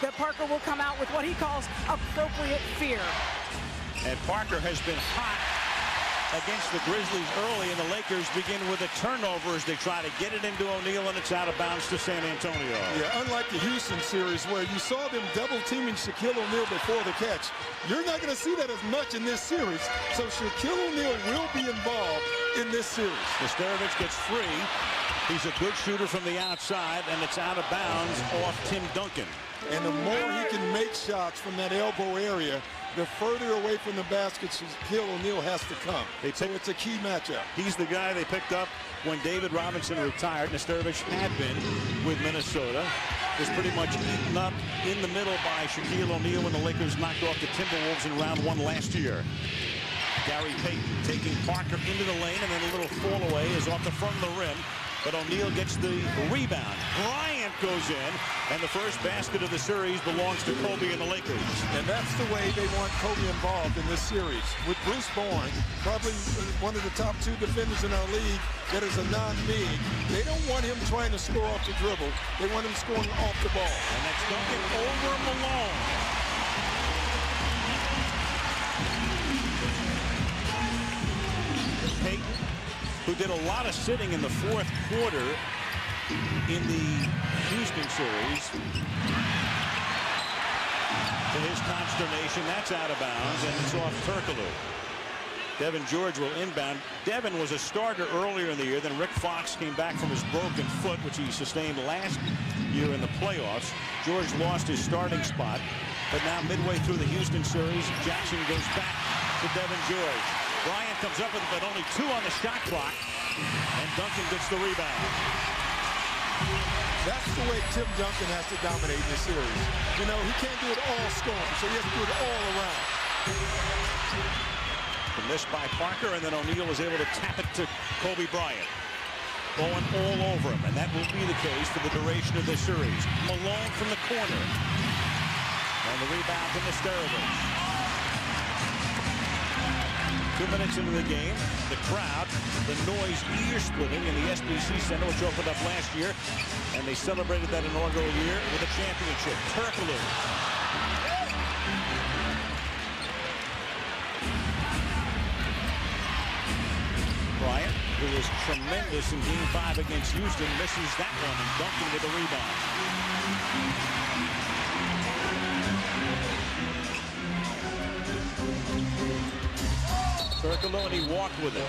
that Parker will come out with what he calls appropriate fear. And Parker has been hot against the Grizzlies early, and the Lakers begin with a turnover as they try to get it into O'Neal, and it's out of bounds to San Antonio. Yeah, unlike the Houston series where you saw them double teaming Shaquille O'Neal before the catch, you're not going to see that as much in this series. So Shaquille O'Neal will be involved in this series. Nesterovic gets free. He's a good shooter from the outside, and it's out of bounds off Tim Duncan. And the more he can make shots from that elbow area, the further away from the basket Shaquille O'Neal has to come. So it's a key matchup. He's the guy they picked up when David Robinson retired. Nesterovic had been with Minnesota. Was pretty much eaten up in the middle by Shaquille O'Neal when the Lakers knocked off the Timberwolves in round 1 last year. Gary Payton taking Parker into the lane, and then a little fall away is off the front of the rim. But O'Neal gets the rebound. Bryant goes in, and the first basket of the series belongs to Kobe and the Lakers. And that's the way they want Kobe involved in this series. With Bruce Bowen, probably one of the top 2 defenders in our league that is a non-big, they don't want him trying to score off the dribble. They want him scoring off the ball. And that's Duncan over Malone. Payton, who did a lot of sitting in the 4th quarter in the Houston series. To his consternation, that's out of bounds, and it's off Turkoglu. Devin George will inbound. Devin was a starter earlier in the year. Then Rick Fox came back from his broken foot, which he sustained last year in the playoffs. George lost his starting spot, but now midway through the Houston series, Jackson goes back to Devin George. Bryant comes up with it, but only 2 on the shot clock, and Duncan gets the rebound. That's the way Tim Duncan has to dominate in this series. You know, he can't do it all scoring, so he has to do it all around. The miss by Parker, and then O'Neal was able to tap it to Kobe Bryant. Going all over him, and that will be the case for the duration of this series. Malone from the corner. And the rebound to Nesterovic. 2 minutes into the game, the crowd, the noise ear-splitting in the SBC Center, which opened up last year, and they celebrated that inaugural year with a championship. Turkoglu. Bryant, who was tremendous in Game 5 against Houston, misses that one, and Duncan with the rebound. Turkoglu, and he walked with it.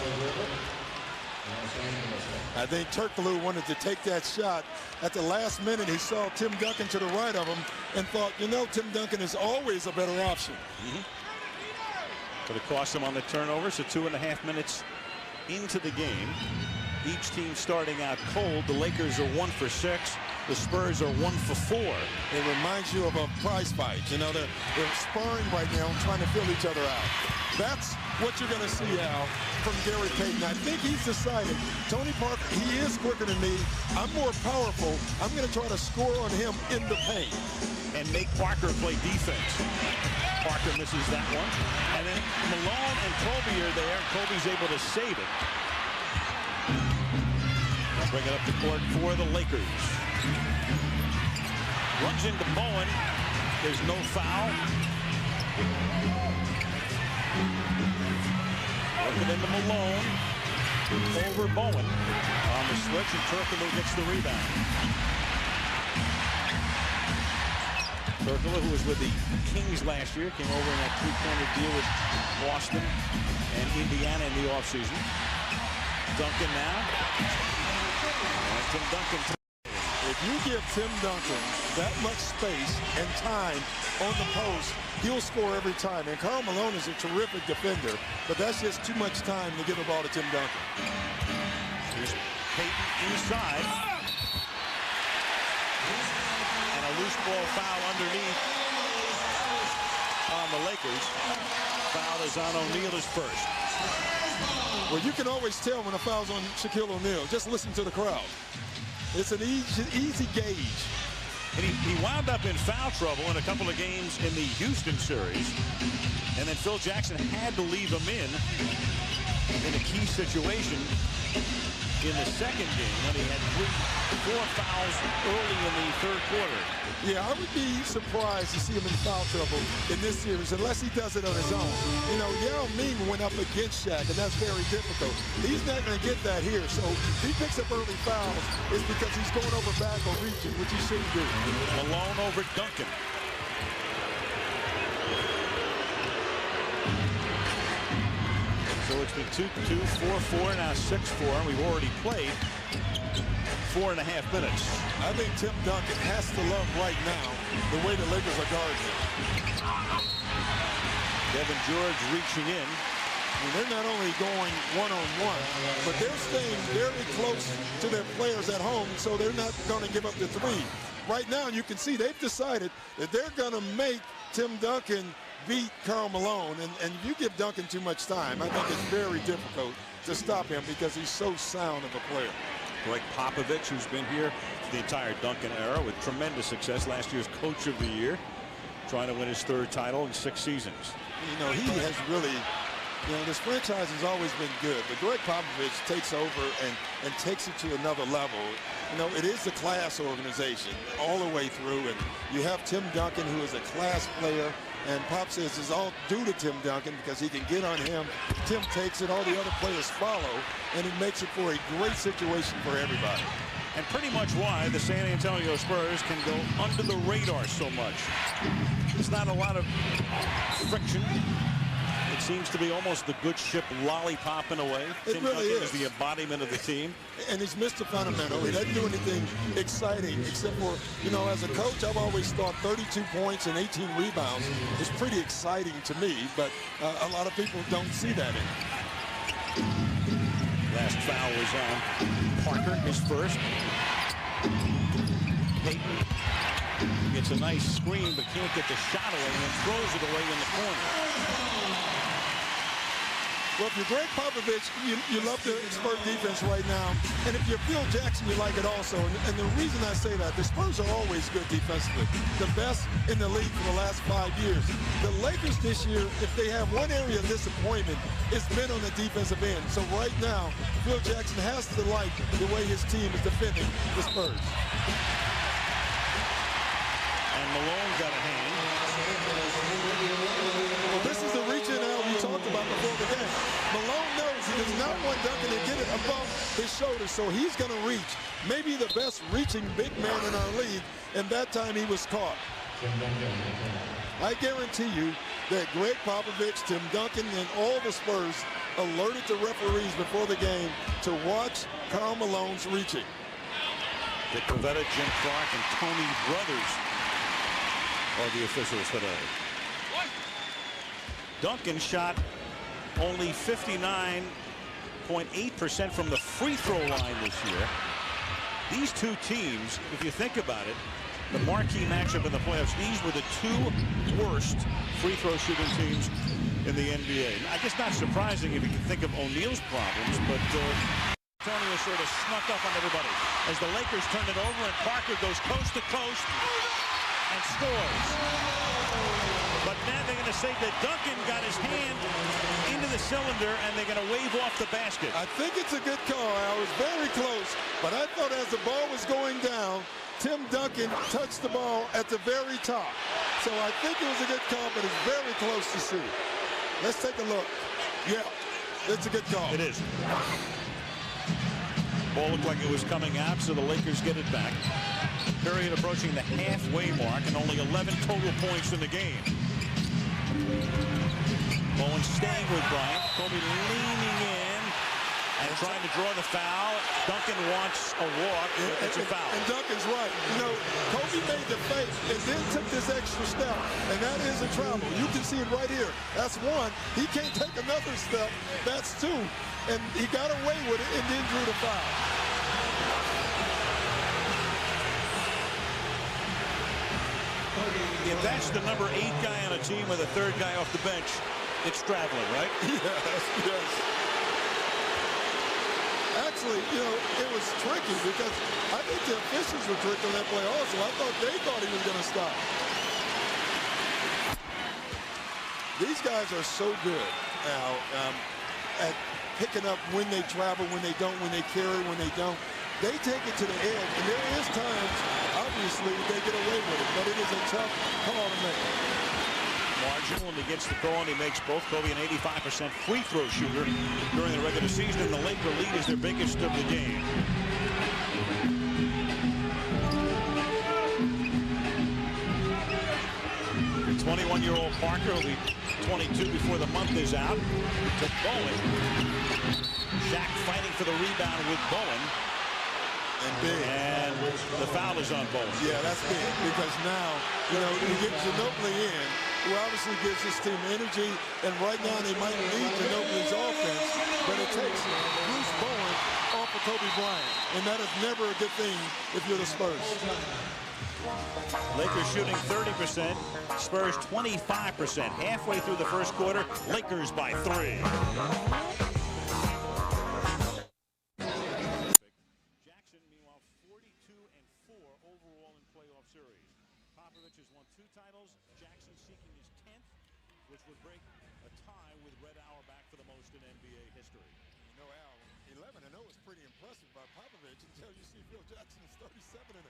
I think Turkoglu wanted to take that shot. At the last minute, he saw Tim Duncan to the right of him and thought, you know, Tim Duncan is always a better option. But it cost him on the turnover, so 2.5 minutes into the game. Each team starting out cold. The Lakers are 1 for 6. The Spurs are 1 for 4. It reminds you of a prize fight. You know, they're sparring right now and trying to fill each other out. That's what you're going to see, Al, from Gary Payton. I think he's decided, Tony Parker, he is quicker than me. I'm more powerful. I'm going to try to score on him in the paint. And make Parker play defense. Parker misses that one. And then Malone and Kobe are there. Kobe's able to save it. Bring it up the court for the Lakers. Runs into Bowen. There's no foul. Working into Malone. Over Bowen on the switch, and Turkoglu gets the rebound. Turkoglu, who was with the Kings last year, came over in that 3-corner deal with Boston and Indiana in the offseason. Duncan now. And Tim Duncan. If you give Tim Duncan that much space and time on the post, he'll score every time. And Karl Malone is a terrific defender, but that's just too much time to give the ball to Tim Duncan. Here's Payton inside. And a loose ball foul underneath on the Lakers. Foul is on O'Neal, his first. Well, you can always tell when a foul's on Shaquille O'Neal. Just listen to the crowd. It's an easy gauge. And he wound up in foul trouble in a couple of games in the Houston series. And then Phil Jackson had to leave him in a key situation in the second game when he had 4 fouls early in the third quarter. Yeah, I would be surprised to see him in foul trouble in this series unless he does it on his own. You know, Yao Ming went up against Shaq, and that's very difficult. He's not going to get that here. So if he picks up early fouls, it's because he's going over back or reaching, which he shouldn't do. Malone over Duncan. So it's been 2-2, 4-4, now 6-4. We've already played 4.5 minutes. I think Tim Duncan has to love right now the way the Lakers are guarding him. Devin George reaching in. And they're not only going one-on-one, but they're staying very close to their players at home, so they're not going to give up the three. Right now, you can see they've decided that they're going to make Tim Duncan beat Karl Malone, and if you give Duncan too much time, I think it's very difficult to stop him because he's so sound of a player. Greg Popovich, who's been here the entire Duncan era with tremendous success, last year's Coach of the Year, trying to win his 3rd title in 6 seasons. You know, he has really, you know, this franchise has always been good, but Greg Popovich takes over and takes it to another level. You know, it is a class organization all the way through, and you have Tim Duncan, who is a class player, and Pop says it's all due to Tim Duncan because he can get on him. Tim takes it, all the other players follow, and it makes it for a great situation for everybody. And pretty much why the San Antonio Spurs can go under the radar so much. There's not a lot of friction. It seems to be almost the good ship lollipop in a way. Tim really Duncan is the embodiment of the team. And he's Mr. Fundamental. He doesn't do anything exciting except for, you know, as a coach, I've always thought 32 points and 18 rebounds is pretty exciting to me, but a lot of people don't see that in him. Last foul was on Parker, his first. Payton gets a nice screen but can't get the shot away and then throws it away in the corner. Well, if you're Greg Popovich, you love the Spurs defense right now. And if you're Phil Jackson, you like it also. And the reason I say that, the Spurs are always good defensively. The best in the league for the last 5 years. The Lakers this year, if they have one area of disappointment, it's been on the defensive end. So right now, Phil Jackson has to like the way his team is defending the Spurs. And Malone got a hand. Well, this is the reaching out we talked about before the game. Malone knows he does not want Duncan to get it above his shoulder, so he's going to reach. Maybe the best reaching big man in our league, and that time he was caught. I guarantee you that Greg Popovich, Tim Duncan, and all the Spurs alerted the referees before the game to watch Karl Malone's reaching. Dick Pavetta, Jim Clark, and Tony Brothers are the officials today. Duncan shot only 59.8% from the free throw line this year. These two teams, if you think about it, the marquee matchup in the playoffs, these were the 2 worst free throw shooting teams in the NBA. I guess not surprising if you can think of O'Neal's problems, but Antonio sort of snuck up on everybody as the Lakers turn it over and Parker goes coast to coast and scores. But now they're going to say that Duncan got his hand into the cylinder and they're going to wave off the basket. I think it's a good call. I was very close, but I thought as the ball was going down, Tim Duncan touched the ball at the very top. So I think it was a good call, but it's very close to see. Let's take a look. Yeah, it's a good call. It is. Ball looked like it was coming out, so the Lakers get it back. Period approaching the halfway mark and only 11 total points in the game. Bowen staying with Bryant. Kobe leaning in and trying to draw the foul. Duncan wants a walk. It's a foul. And Duncan's right. You know, Kobe made the fake and then took this extra step, and that is a travel. You can see it right here. That's 1. He can't take another step. That's 2. And he got away with it and then drew the foul. If that's the number 8 guy on a team with a 3rd guy off the bench, it's traveling, right? Yes. Actually, you know, it was tricky because I think the officials were tricked on that play also. I thought they thought he was going to stop. These guys are so good now at picking up when they travel, when they don't, when they carry, when they don't. They take it to the edge, and there is times, obviously, they get away with it, but it is a tough call to make. Marginal, and he gets the call, and he makes both. Kobe an 85% free throw shooter during the regular season, and the Laker lead is their biggest of the game. 21-year-old Parker will be 22 before the month is out. To Bowen. Shaq fighting for the rebound with Bowen. And big. And the foul is on Bowen. Yeah, that's big because now, you know, you get Ginobili in, who obviously gives this team energy, and right now they might lead Ginobili's offense, but it takes Bruce Bowen off of Kobe Bryant, and that is never a good thing if you're the Spurs. Lakers shooting 30%, Spurs 25%. Halfway through the first quarter, Lakers by 3. Jackson, meanwhile, 42-4 overall in playoff series. Popovich has won 2 titles. Jackson seeking his 10th, which would break a tie with Red Auerbach for the most in NBA history. You know, Al, 11-0 is pretty impressive by Popovich until you see Phil Jackson is 37-0.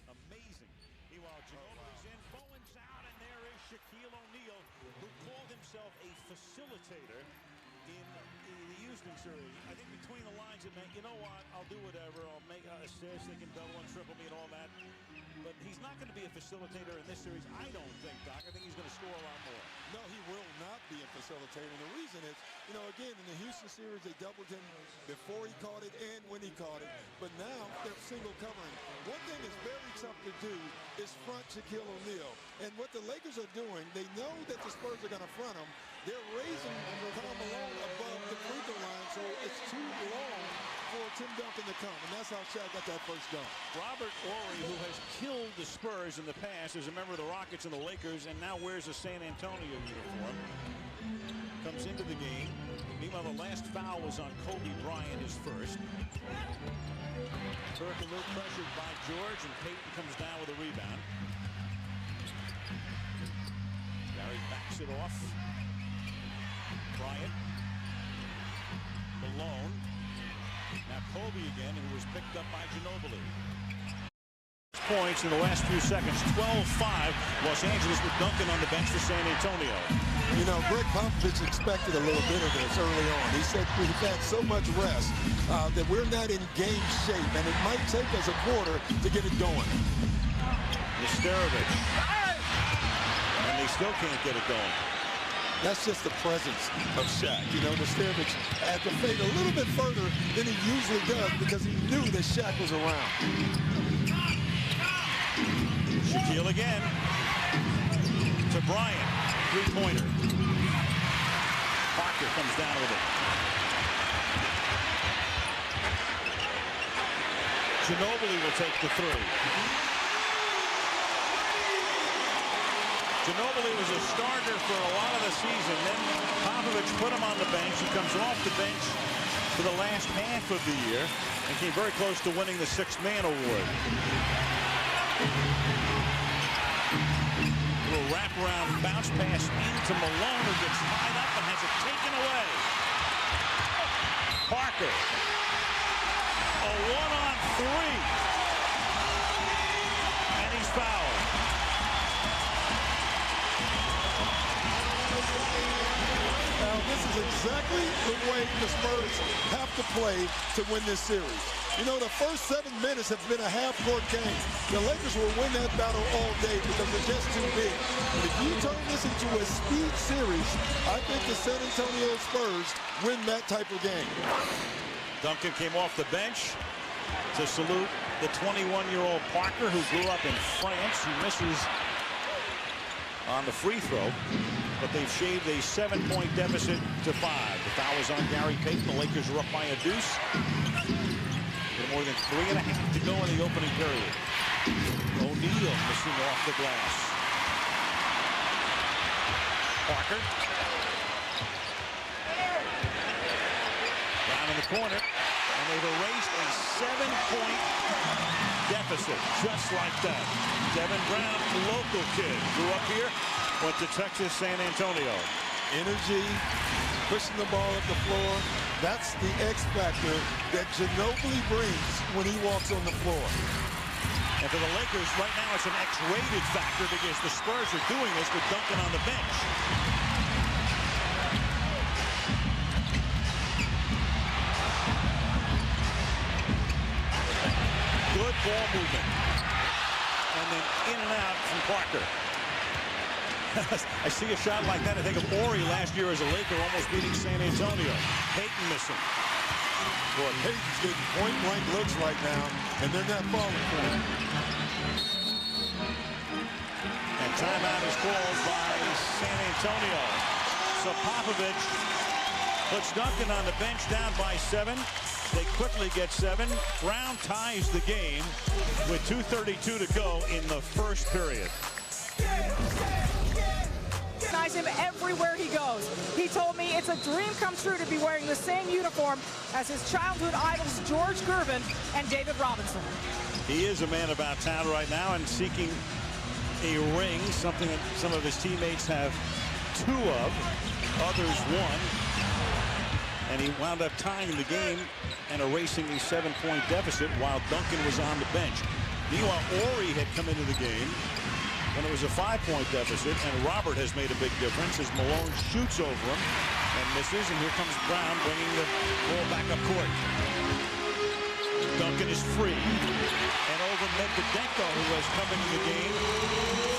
Amazing. Meanwhile, Ginobili's in, Bowen's out, and there is Shaquille O'Neal, who called himself a facilitator in the Houston series. I think between the lines it meant, you know what, I'll do whatever, I'll make assists, they can double and triple me and all that. But he's not going to be a facilitator in this series, I don't think, Doc. I think he's going to score a lot more. No, he will not be a facilitator. And the reason is, you know, again, in the Houston series, they doubled him before he caught it and when he caught it. But now they're single covering. One thing that's very tough to do is front Shaquille O'Neal. And what the Lakers are doing, they know that the Spurs are going to front him. They're raising Karl Malone above the free throw line, so it's too long for Tim Duncan to come, and that's how Shaq got that first dunk. Robert Horry, who has killed the Spurs in the past as a member of the Rockets and the Lakers, and now wears a San Antonio uniform, comes into the game. Meanwhile, the last foul was on Kobe Bryant, his first. Turkoglu pressured by George, and Payton comes down with a rebound. Gary backs it off. Bryant. Malone. Now Kobe again, who was picked up by Ginobili. Points in the last few seconds. 12-5. Los Angeles with Duncan on the bench for San Antonio. You know, Greg Popovich expected a little bit of this early on. He said we've had so much rest that we're not in game shape, and it might take us a quarter to get it going. Nesterovic. And they still can't get it going. That's just the presence of Shaq. You know, Nesterovic had to fade a little bit further than he usually does because he knew that Shaq was around. Shaquille again. To Bryant. Three-pointer. Parker comes down with it. Ginobili will take the 3. Ginobili was a starter for a lot of the season. Then Popovich put him on the bench. He comes off the bench for the last half of the year and came very close to winning the 6th man award. A little wraparound bounce pass into Malone, who gets tied up and has it taken away. Parker. A 1-on-3. And he's fouled. Now, this is exactly the way the Spurs have to play to win this series. You know, the first 7 minutes have been a half-court game. The Lakers will win that battle all day because they're just too big. But if you turn this into a speed series, I think the San Antonio Spurs win that type of game. Duncan came off the bench to salute the 21-year-old Parker, who grew up in France. He misses on the free throw, but they've shaved a 7-point deficit to 5. The foul is on Gary Payton. The Lakers are up by a deuce. More than 3.5 to go in the opening period. O'Neal missing off the glass. Parker. Down in the corner. And they've erased a 7-point deficit. Just like that. Devin Brown, local kid. Grew up here. Went to Texas San Antonio. energy, pushing the ball up the floor. That's the X factor that Ginobili brings when he walks on the floor. And for the Lakers, right now it's an X-rated factor because the Spurs are doing this with Duncan on the bench. Good ball movement. And then in and out from Parker. I see a shot like that. I think of Ori last year as a Laker almost beating San Antonio. Payton missing. Boy, Payton's getting point-blank looks right now, and they're not falling for him. And timeout is called by San Antonio. So Popovich puts Duncan on the bench down by 7. They quickly get 7. Brown ties the game with 2:32 to go in the first period. Recognize him everywhere he goes. He told me it's a dream come true to be wearing the same uniform as his childhood idols George Gervin and David Robinson. He is a man about town right now and seeking a ring, something that some of his teammates have 2 of, others 1. And he wound up tying the game and erasing a 7-point deficit while Duncan was on the bench. Meanwhile, Ori had come into the game when it was a 5-point deficit, and Robert has made a big difference as Malone shoots over him and misses, and here comes Brown bringing the ball back up court. Duncan is free, and over Medvedenko, who has come into the game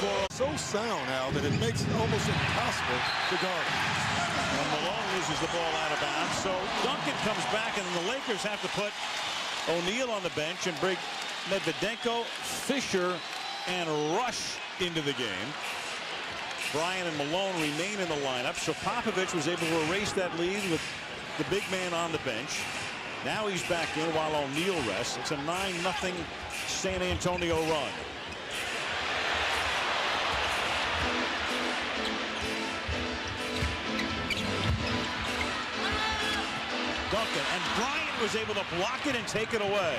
for so sound now that it makes it almost impossible to guard him. And Malone loses the ball out of bounds, so Duncan comes back, and then the Lakers have to put O'Neal on the bench and bring Medvedenko, Fisher, and Rush into the game. Bryant and Malone remain in the lineup, so Popovich was able to erase that lead with the big man on the bench. Now he's back in while O'Neal rests. It's a 9-0 San Antonio run. Duncan, and Bryant was able to block it and take it away.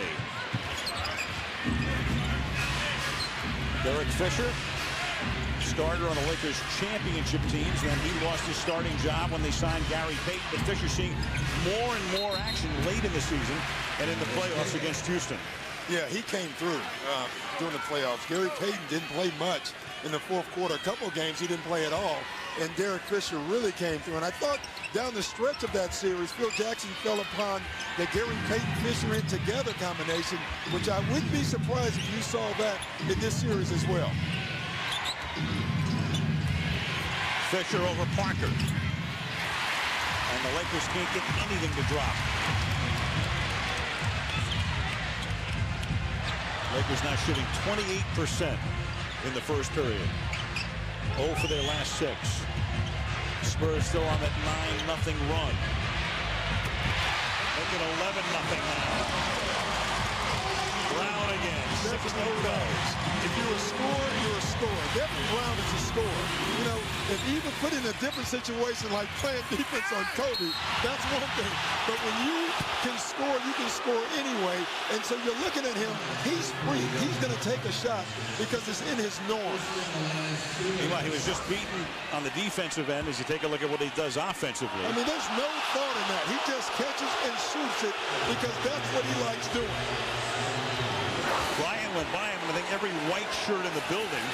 Derek Fisher, starter on the Lakers championship teams. Then he lost his starting job when they signed Gary Payton. But Fisher seeing more and more action late in the season and in the playoffs against Houston. Yeah, he came through during the playoffs. Gary Payton didn't play much in the fourth quarter. A couple of games he didn't play at all. And Derek Fisher really came through. And I thought down the stretch of that series, Phil Jackson fell upon the Gary Payton-Fisher in together combination, which I wouldn't be surprised if you saw that in this series as well. Fisher over Parker. And the Lakers can't get anything to drop. Lakers now shooting 28% in the first period. 0 for their last 6. Spurs still on that 9-0 run. Making 11-0 now. Brown again. 6 goes. If you're a scorer, you're a scorer. Devin Brown is a scorer. You know, if you even put in a different situation like playing defense on Kobe, that's one thing. But when you can score anyway. And so you're looking at him, he's free. He's going to take a shot because it's in his norm. Meanwhile, he was just beaten on the defensive end as you take a look at what he does offensively. I mean, there's no thought in that. He just catches and shoots it because that's what he likes doing. Bryant went by him, and I think every white shirt in the building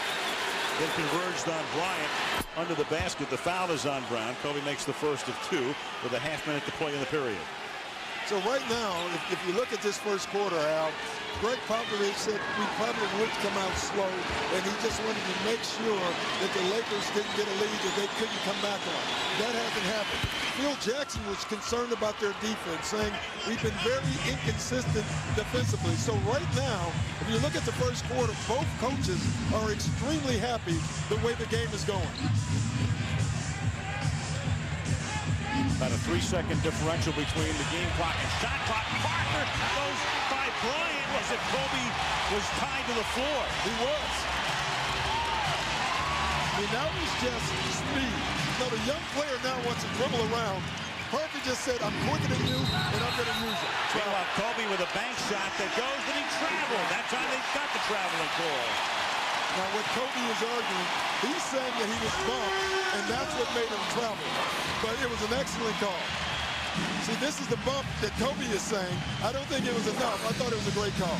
then converged on Bryant under the basket. The foul is on Brown. Kobe makes the first of 2 with a half minute to play in the period. So right now, if you look at this first quarter, Al, Greg Popovich said we probably would come out slow, and he just wanted to make sure that the Lakers didn't get a lead that they couldn't come back on. That hasn't happened. Phil Jackson was concerned about their defense, saying we've been very inconsistent defensively. So right now, if you look at the first quarter, both coaches are extremely happy the way the game is going. About a 3-second differential between the game clock and shot clock. Parker goes by Bryant. Was it Kobe was tied to the floor? He was. I mean, that was just speed. Now, the young player now wants to dribble around. Parker just said, I'm quicker than you, and I'm going to use it. Meanwhile, Kobe with a bank shot that goes, but he traveled. That time they got the traveling call. Now, what Kobe is arguing, he's saying that he was bumped, and that's what made him travel. But it was an excellent call. See, this is the bump that Kobe is saying. I don't think it was enough. I thought it was a great call.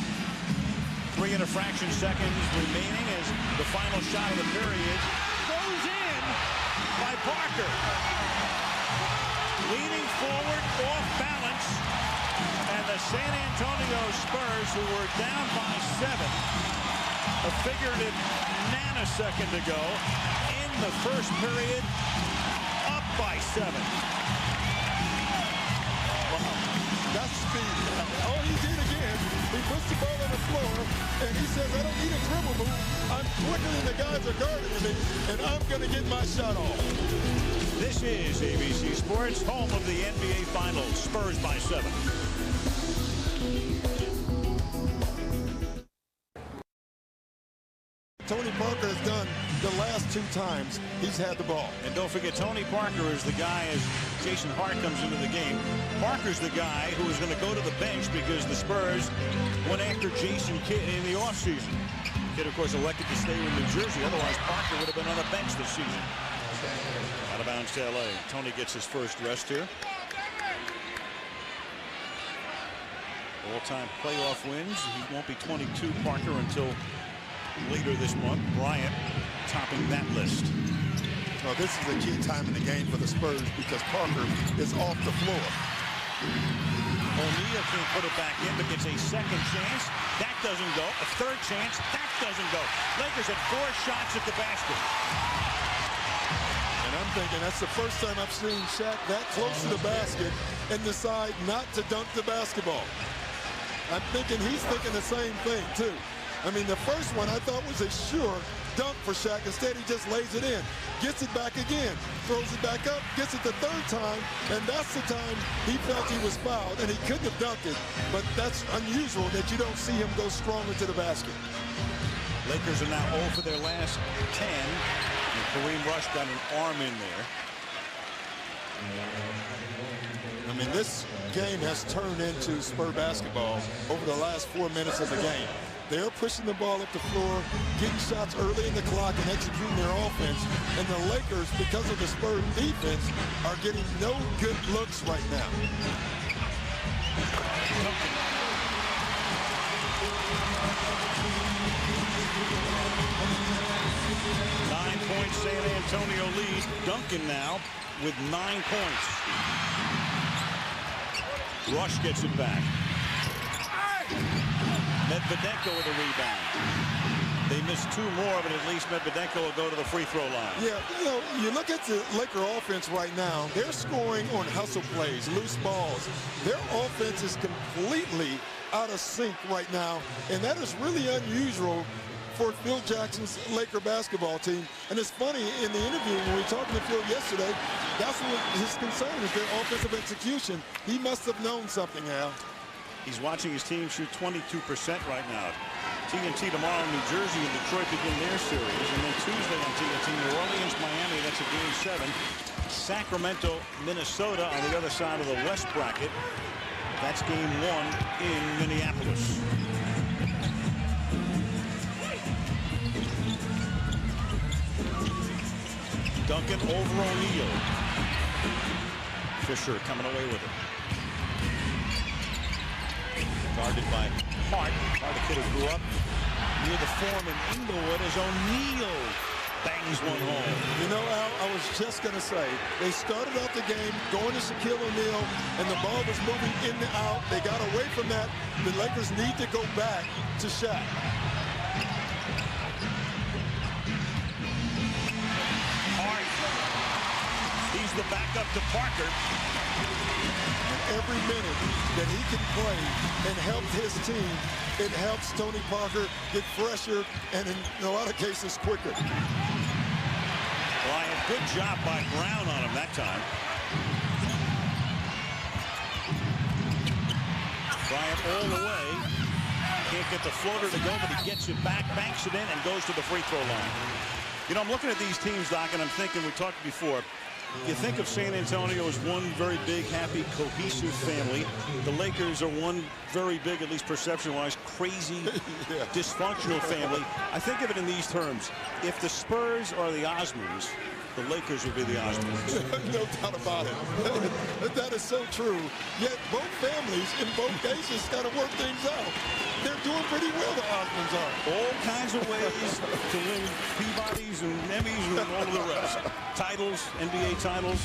3 and a fraction seconds remaining as the final shot of the period goes in by Parker. Leaning forward, off balance, and the San Antonio Spurs, who were down by 7, a figurative nanosecond ago, in the first period, up by 7. That's speed. All he did again, he puts the ball on the floor, and he says, I don't need a dribble move. I'm quicker than the guys are guarding me, and I'm going to get my shot off. This is ABC Sports, home of the NBA Finals. Spurs by 7. Tony Parker has done the last 2 times he's had the ball. And don't forget, Tony Parker is the guy, as Jason Hart comes into the game, Parker's the guy who is going to go to the bench because the Spurs went after Jason Kidd in the offseason. Kidd, of course, elected to stay in New Jersey. Otherwise, Parker would have been on the bench this season. Out of bounds to L.A. Tony gets his first rest here. All-time playoff wins. He won't be 22, Parker, until later this month. Bryant topping that list. Well, this is a key time in the game for the Spurs because Parker is off the floor. O'Neal can't put it back in, but gets a second chance. That doesn't go. A third chance. That doesn't go. Lakers had 4 shots at the basket. And I'm thinking that's the first time I've seen Shaq that close to the basket and decide not to dunk the basketball. I'm thinking he's thinking the same thing, too. I mean, the first one I thought was a sure dunk for Shaq. Instead, he just lays it in, gets it back again, throws it back up, gets it the 3rd time, and that's the time he felt he was fouled, and he couldn't have dunked it. But that's unusual that you don't see him go stronger to the basket. Lakers are now 0 for their last 10. And Kareem Rush got an arm in there. I mean, this game has turned into Spur basketball over the last 4 minutes of the game. They're pushing the ball up the floor, getting shots early in the clock and executing their offense. And the Lakers, because of the Spurs defense, are getting no good looks right now. 9-point San Antonio lead. Duncan now with 9 points. Rush gets it back. Medvedenko with a rebound. They missed 2 more, but at least Medvedenko will go to the free throw line. Yeah, you know, you look at the Laker offense right now, they're scoring on hustle plays, loose balls. Their offense is completely out of sync right now, and that is really unusual for Phil Jackson's Laker basketball team. And it's funny, in the interview when we talked to Phil yesterday, that's what his concern is, their offensive execution. He must have known something, Al. He's watching his team shoot 22% right now. TNT tomorrow, New Jersey and Detroit begin their series. And then Tuesday on TNT, New Orleans, Miami, that's a game 7. Sacramento, Minnesota on the other side of the West bracket. That's game 1 in Minneapolis. Duncan over O'Neal. Fisher coming away with it. Guarded by Hart. The kid who grew up near the Forum in Inglewood as O'Neal bangs one home. You know, Al, I was just going to say, they started out the game going to Shaquille O'Neal, and the ball was moving in and out. They got away from that. The Lakers need to go back to Shaq. Hart. He's the backup to Parker. Every minute that he can play and help his team, it helps Tony Parker get fresher and in a lot of cases quicker. Bryant, good job by Brown on him that time. Bryant all the way. Can't get the floater to go, but he gets it back, banks it in, and goes to the free throw line. You know, I'm looking at these teams, Doc, and I'm thinking, we talked before, You think of San Antonio as one very big, happy, cohesive family. The Lakers are one very big, at least perception-wise, crazy, dysfunctional family. I think of it in these terms. If the Spurs are the Osmonds, the Lakers would be the Osmonds. No doubt about it. That is so true. Yet both families, in both cases, got to work things out. They're doing pretty well, the Osmonds are. All kinds of ways to win Peabodys and Emmys and all of the rest. Titles, NBA titles.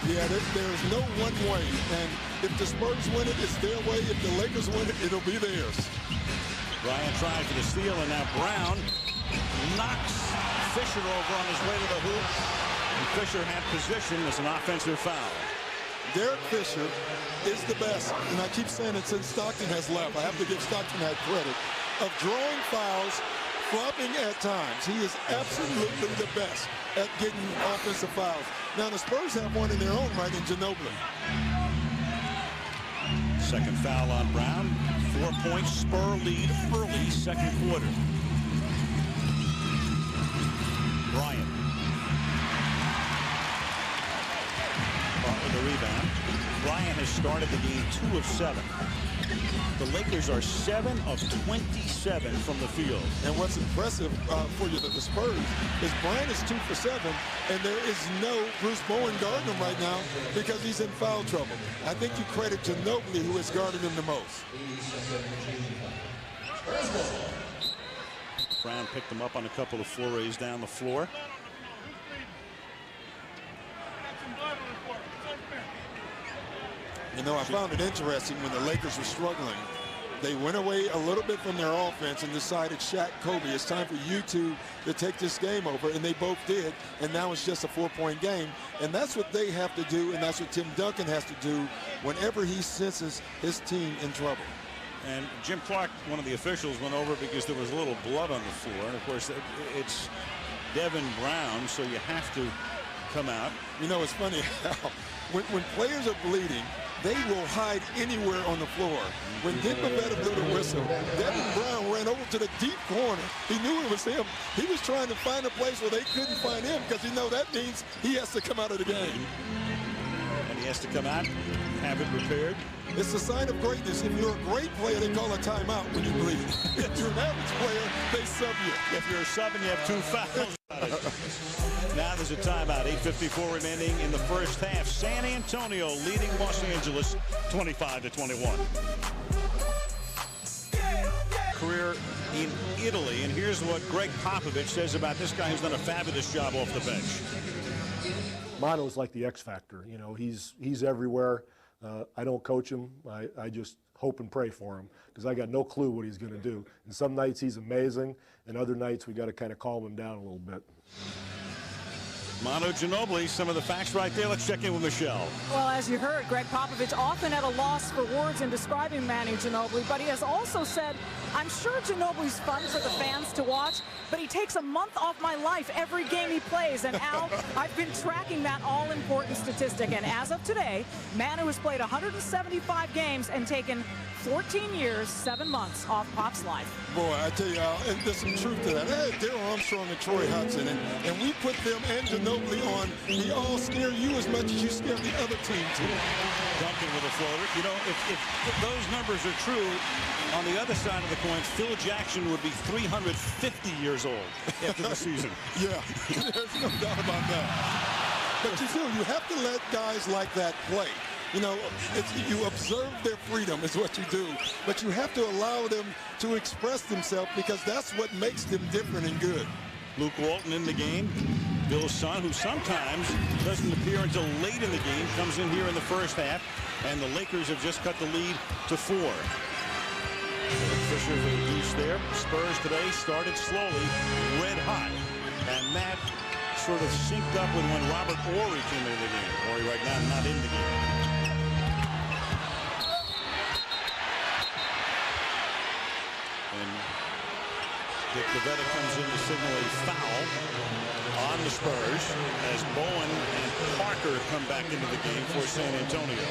Yeah, there's no one way. And if the Spurs win it, it's their way. If the Lakers win it, it'll be theirs. Ryan tried for the steal, and now Brown knocks Fisher over on his way to the hoop. And Fisher had position as an offensive foul. Derek Fisher is the best, and I keep saying it since Stockton has left. I have to give Stockton that credit, of drawing fouls, flopping at times. He is absolutely the best at getting offensive fouls. Now, the Spurs have one in their own right in Ginobili. Second foul on Brown. 4-point Spur lead early second quarter. Bryant. With the rebound. Bryant has started the game 2 of 7. The Lakers are 7 of 27 from the field. And what's impressive for you, the Spurs, is Bryant is 2 for 7, and there is no Bruce Bowen guarding him right now because he's in foul trouble. I think you credit Ginobili, who has guarded him the most. Brown picked him up on a couple of forays down the floor. You know, I found it interesting when the Lakers were struggling. They went away a little bit from their offense and decided, Shaq, Kobe, it's time for you two to take this game over, and they both did, and now it's just a 4-point game. And that's what they have to do, and that's what Tim Duncan has to do whenever he senses his team in trouble. And Jim Clark, one of the officials, went over because there was a little blood on the floor. And, of course, it's Devin Brown, so you have to come out. You know, it's funny how when players are bleeding, they will hide anywhere on the floor. When Dick Bavetta blew the whistle, Devin Brown ran over to the deep corner. He knew it was him. He was trying to find a place where they couldn't find him because he know that means he has to come out of the game. And he has to come out, have it repaired. It's a sign of greatness. If you're a great player, they call a timeout when you bleed. If you're an average player, they sub you. If you're a sub and you have 2 fouls. Now there's a timeout. 8:54 remaining in the first half. San Antonio leading Los Angeles 25-21. Career in Italy, and here's what Greg Popovich says about this guy who's done a fabulous job off the bench. Mano's like the X factor. You know, he's everywhere. I don't coach him. I just hope and pray for him because I got no clue what he's going to do. And some nights he's amazing, and other nights we got to kind of calm him down a little bit. Manu Ginobili, some of the facts right there. Let's check in with Michelle. Well, as you heard, Greg Popovich often at a loss for words in describing Manu Ginobili, but he has also said, I'm sure Ginobili's fun for the fans to watch, but he takes a month off my life every game he plays. And Al, I've been tracking that all-important statistic, and as of today, Manu has played 175 games and taken 14 years, 7 months off Pop's life. Boy, I tell you, Al, and there's some truth to that. Hey, Darryl Armstrong and Troy Hudson, and we put them and Ginobili on. We all scare you as much as you scare the other team, too. Duncan with a floater. You know, if those numbers are true, on the other side of the coin, Phil Jackson would be 350 years old after the season. Yeah, there's no doubt about that. But you have to let guys like that play. You know, you observe their freedom is what you do, but you have to allow them to express themselves because that's what makes them different and good. Luke Walton in the game. Bill's son, who sometimes doesn't appear until late in the game, comes in here in the first half, and the Lakers have just cut the lead to 4. Fisher reduced there. Spurs today started slowly, red hot, and that sort of synced up with when Robert Horry came into the game. Horry right now not in the game. Dick Bavetta comes in to signal a foul on the Spurs as Bowen and Parker come back into the game for San Antonio.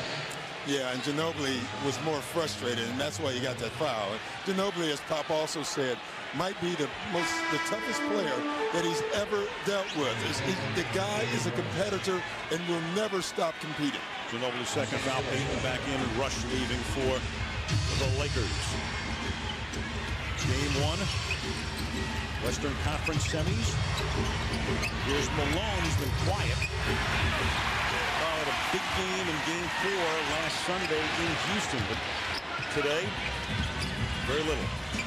Yeah, and Ginobili was more frustrated, and that's why he got that foul. And Ginobili, as Pop also said, might be the toughest player that he's ever dealt with. The guy is a competitor and will never stop competing. Ginobili's second foul, Payton back in, and Rush leaving for the Lakers. Game 1, Western Conference semis. Here's Malone, he's been quiet. Had a big game in Game 4 last Sunday in Houston, but today, very little.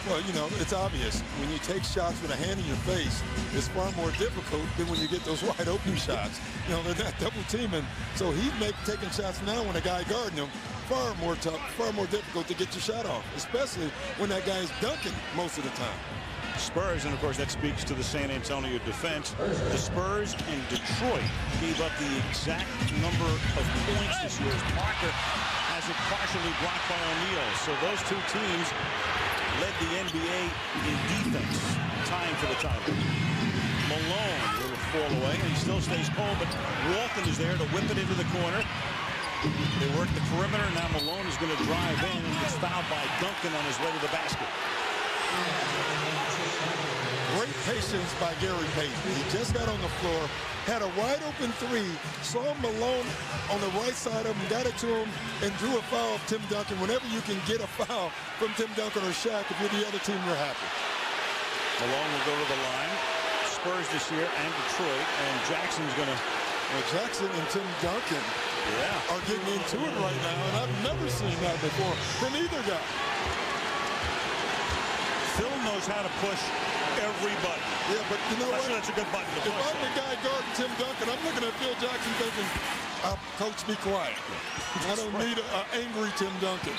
Well, you know, it's obvious. When you take shots with a hand in your face, it's far more difficult than when you get those wide open shots. You know, they're not double teaming. So he's taking shots now when a guy guarding him. Far more tough, far more difficult to get your shot off, especially when that guy is dunking most of the time. Spurs, and of course that speaks to the San Antonio defense. The Spurs and Detroit gave up the exact number of points this year as Parker has it partially blocked by O'Neal. So those two teams led the NBA in defense, tying for the title. Malone will fall away, and he still stays cold, but Walton is there to whip it into the corner. They work the perimeter. Now Malone is going to drive in and gets fouled by Duncan on his way to the basket. Great patience by Gary Payton. He just got on the floor, had a wide open three, saw Malone on the right side of him, got it to him, and drew a foul of Tim Duncan. Whenever you can get a foul from Tim Duncan or Shaq, if you're the other team, you're happy. Malone will go to the line. Spurs this year and Detroit, and Jackson's going to... Well, Jackson and Tim Duncan are getting into it right now, and I've never seen that before from either guy. Phil knows how to push everybody. Yeah, but you know what? That's a good button to push. If I'm the guy guarding Tim Duncan, I'm looking at Phil Jackson thinking, Coach, be quiet. I don't need an angry Tim Duncan.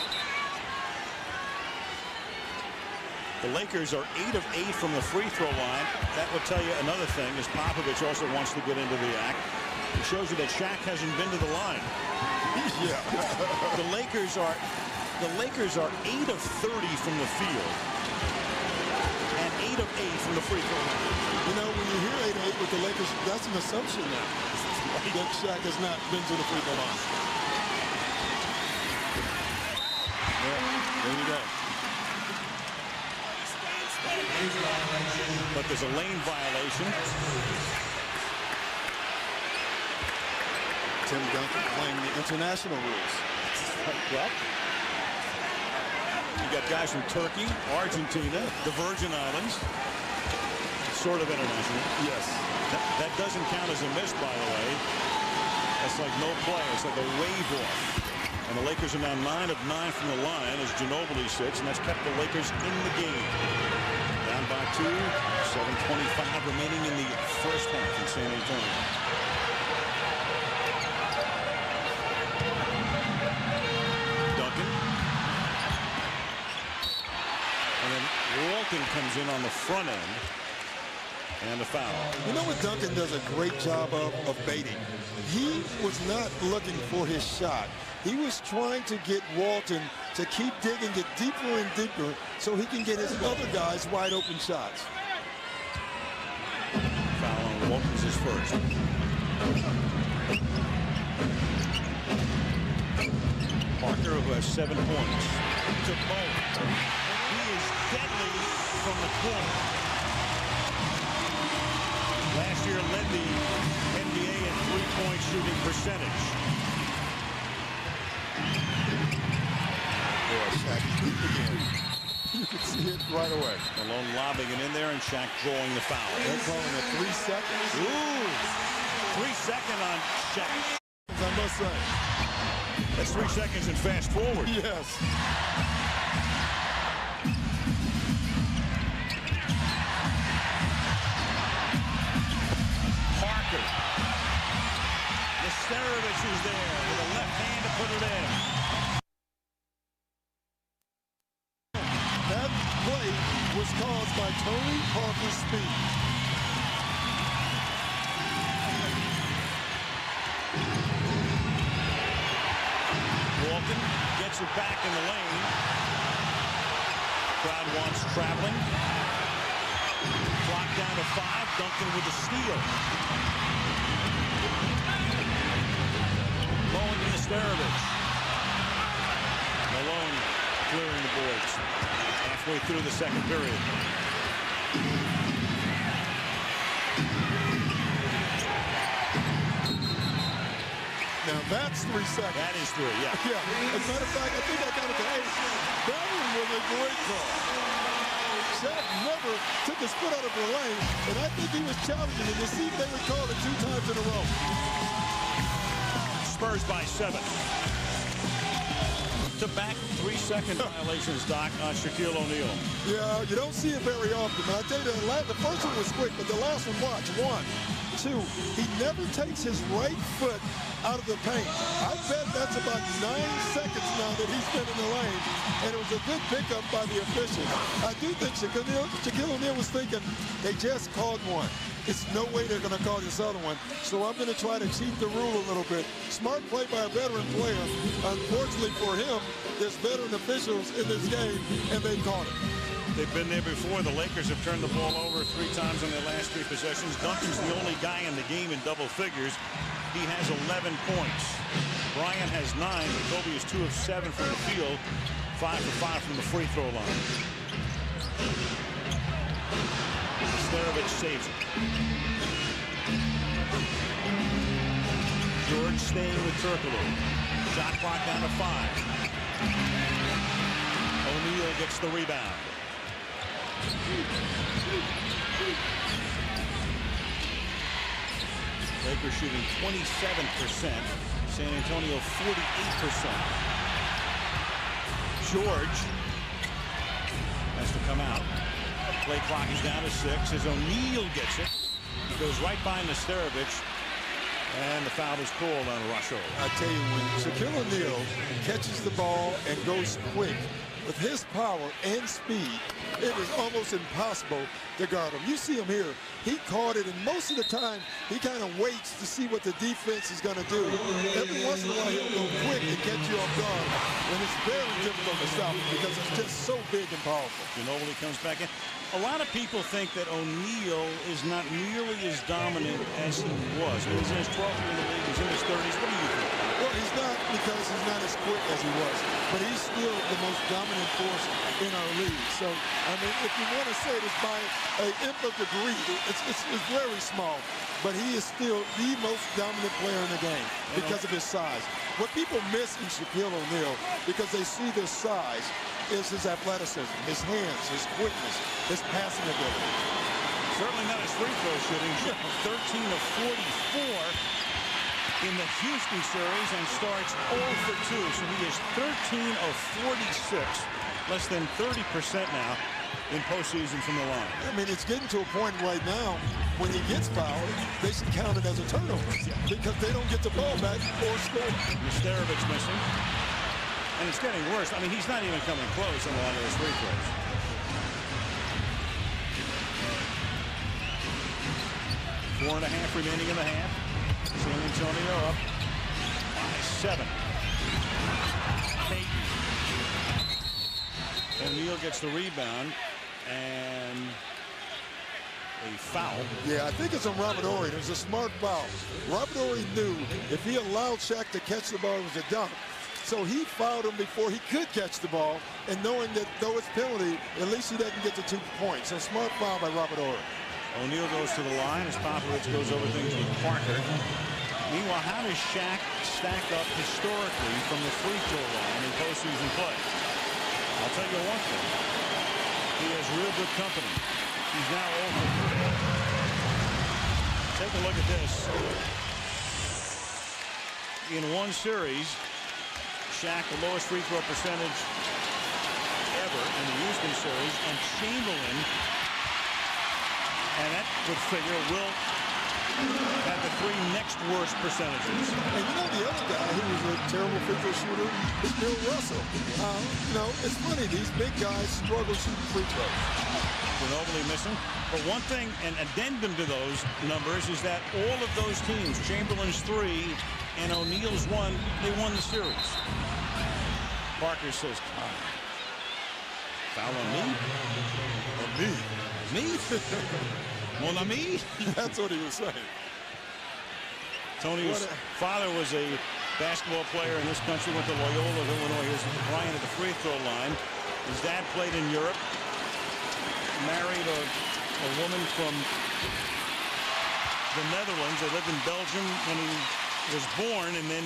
The Lakers are 8 of 8 from the free throw line. That would tell you another thing, is Popovich also wants to get into the act. It shows you that Shaq hasn't been to the line. Yeah. The Lakers are 8 of 30 from the field. And 8 of 8 from the free throw line. You know, when you hear 8 of 8 with the Lakers, that's an assumption now. That Shaq has not been to the free throw line. Yeah, there you go. But there's a lane violation. Tim Duncan playing the international rules. Well, you got guys from Turkey, Argentina, the Virgin Islands. Sort of international. Yes. That doesn't count as a miss, by the way. That's like no play. It's like a wave off. And the Lakers are now 9 of 9 from the line as Ginobili sits, and that's kept the Lakers in the game. Down by 2, 7:25 remaining in the first half in San Antonio. Duncan. And then Walton comes in on the front end. And a foul. You know what Duncan does a great job of baiting? He was not looking for his shot. He was trying to get Walton to keep digging, get deeper and deeper, so he can get his other guys wide open shots. Foul on Walton's his first. Parker, who has 7 points, to Bowen. He is deadly from the corner. Last year led the NBA in three-point shooting percentage. Boy, Shaq deep again. You can see it right away. Malone lobbing it in there, and Shaq drawing the foul. They're calling it 3 seconds. Ooh, 3 seconds on Shaq. I must say. That's 3 seconds and fast forward. Yes. Sterovich is there with a left hand to put it in. That play was caused by Tony Parker's speed. Walton gets it back in the lane. Crowd wants traveling. Clock down to 5. Duncan with the steal. Going to Sterovich. Malone clearing the boards halfway through the second period. Now that's 3 seconds. That is 3, yeah. Yeah. As a matter of fact, I think I got it to 8. That one was a great call. Shaq never took his foot out of the lane, and I think he was challenging him to see if they would call it 2 times in a row. Spurs by 7. To back 3-second violations, Doc, on Shaquille O'Neal. Yeah, you don't see it very often. But I tell you, the first one was quick, but the last one, watch. 1, 2. He never takes his right foot out of the paint. I bet that's about 9 seconds now that he's been in the lane, and it was a good pickup by the officials. I do think Shaquille O'Neal was thinking, they just called one. It's no way they're going to call this other one, so I'm going to try to cheat the rule a little bit. Smart play by a veteran player. Unfortunately for him, there's veteran officials in this game, and they caught it. They've been there before. The Lakers have turned the ball over 3 times in their last 3 possessions. Duncan's the only guy in the game in double figures. He has 11 points. Bryant has 9, but Kobe is 2 of 7 from the field, 5 for 5 from the free throw line. Sterovich saves it. George staying with Turkoglu. Shot clock down to 5. O'Neal gets the rebound. Lakers shooting 27%. San Antonio 48%. George has to come out. Play clock is down to 6 as O'Neal gets it. He goes right by Nesterovic. And the foul is called on Russell. I tell you, when Shaquille O'Neal catches the ball and goes quick, with his power and speed, it is almost impossible to guard him. You see him here. He caught it, and most of the time, he kind of waits to see what the defense is going to do. Every once in a while, he'll go quick and catch you off guard, and it's very difficult to stop him because it's just so big and powerful. Ginobili comes back in. A lot of people think that O'Neal is not nearly as dominant as he was. I mean, he's in his 12th year in the league. He's in his 30s. What do you think? Well, he's not, because he's not as quick as he was, but he's still the most dominant force in our league. So, I mean, if you want to say it is by an nth of degree, it's very small, but he is still the most dominant player in the game because of his size. What people miss in Shaquille O'Neal, because they see this size, is his athleticism, his hands, his quickness, his passing ability. Certainly not his free throw shooting. 13 of 44 in the Houston series and starts 0 for 2. So he is 13 of 46, less than 30% now in postseason from the line. I mean, it's getting to a point right now when he gets fouled, they should count it as a turnover because they don't get the ball back or score. Nesterovic missing. And it's getting worse. I mean, he's not even coming close on a lot of his free throws. Four and a half remaining in the half. San Antonio up by 7. Payton. O'Neal gets the rebound and a foul. Yeah, I think it's on Robert Horry. It was a smart foul. Robert Horry knew if he allowed Shaq to catch the ball, it was a dunk. So he fouled him before he could catch the ball, and knowing that though it's penalty, at least he doesn't get the 2 points. So smart foul by Robert Horry. O'Neal goes to the line as Popovich goes over things with Parker. Meanwhile, how does Shaq stack up historically from the free throw line in postseason play? I'll tell you one thing. He has real good company. He's now over. Take a look at this. In one series, Shaq, the lowest free throw percentage ever in the Houston series, and Chamberlain, and that would figure, will have the 3 next worst percentages. And you know the other guy who was a terrible free throw shooter is Bill Russell. You know, it's funny, these big guys struggle shooting free throws. Ginobili missing. But one thing, an addendum to those numbers, is that all of those teams, Chamberlain's 3 and O'Neal's 1, they won the series. Parker says, foul on me? On me? Me? Mon ami? That's what he was saying. Tony's father was a basketball player in this country, went to Loyola of Illinois. Here's Bryant at the free throw line. His dad played in Europe. Married a woman from the Netherlands. They lived in Belgium when he was born, and then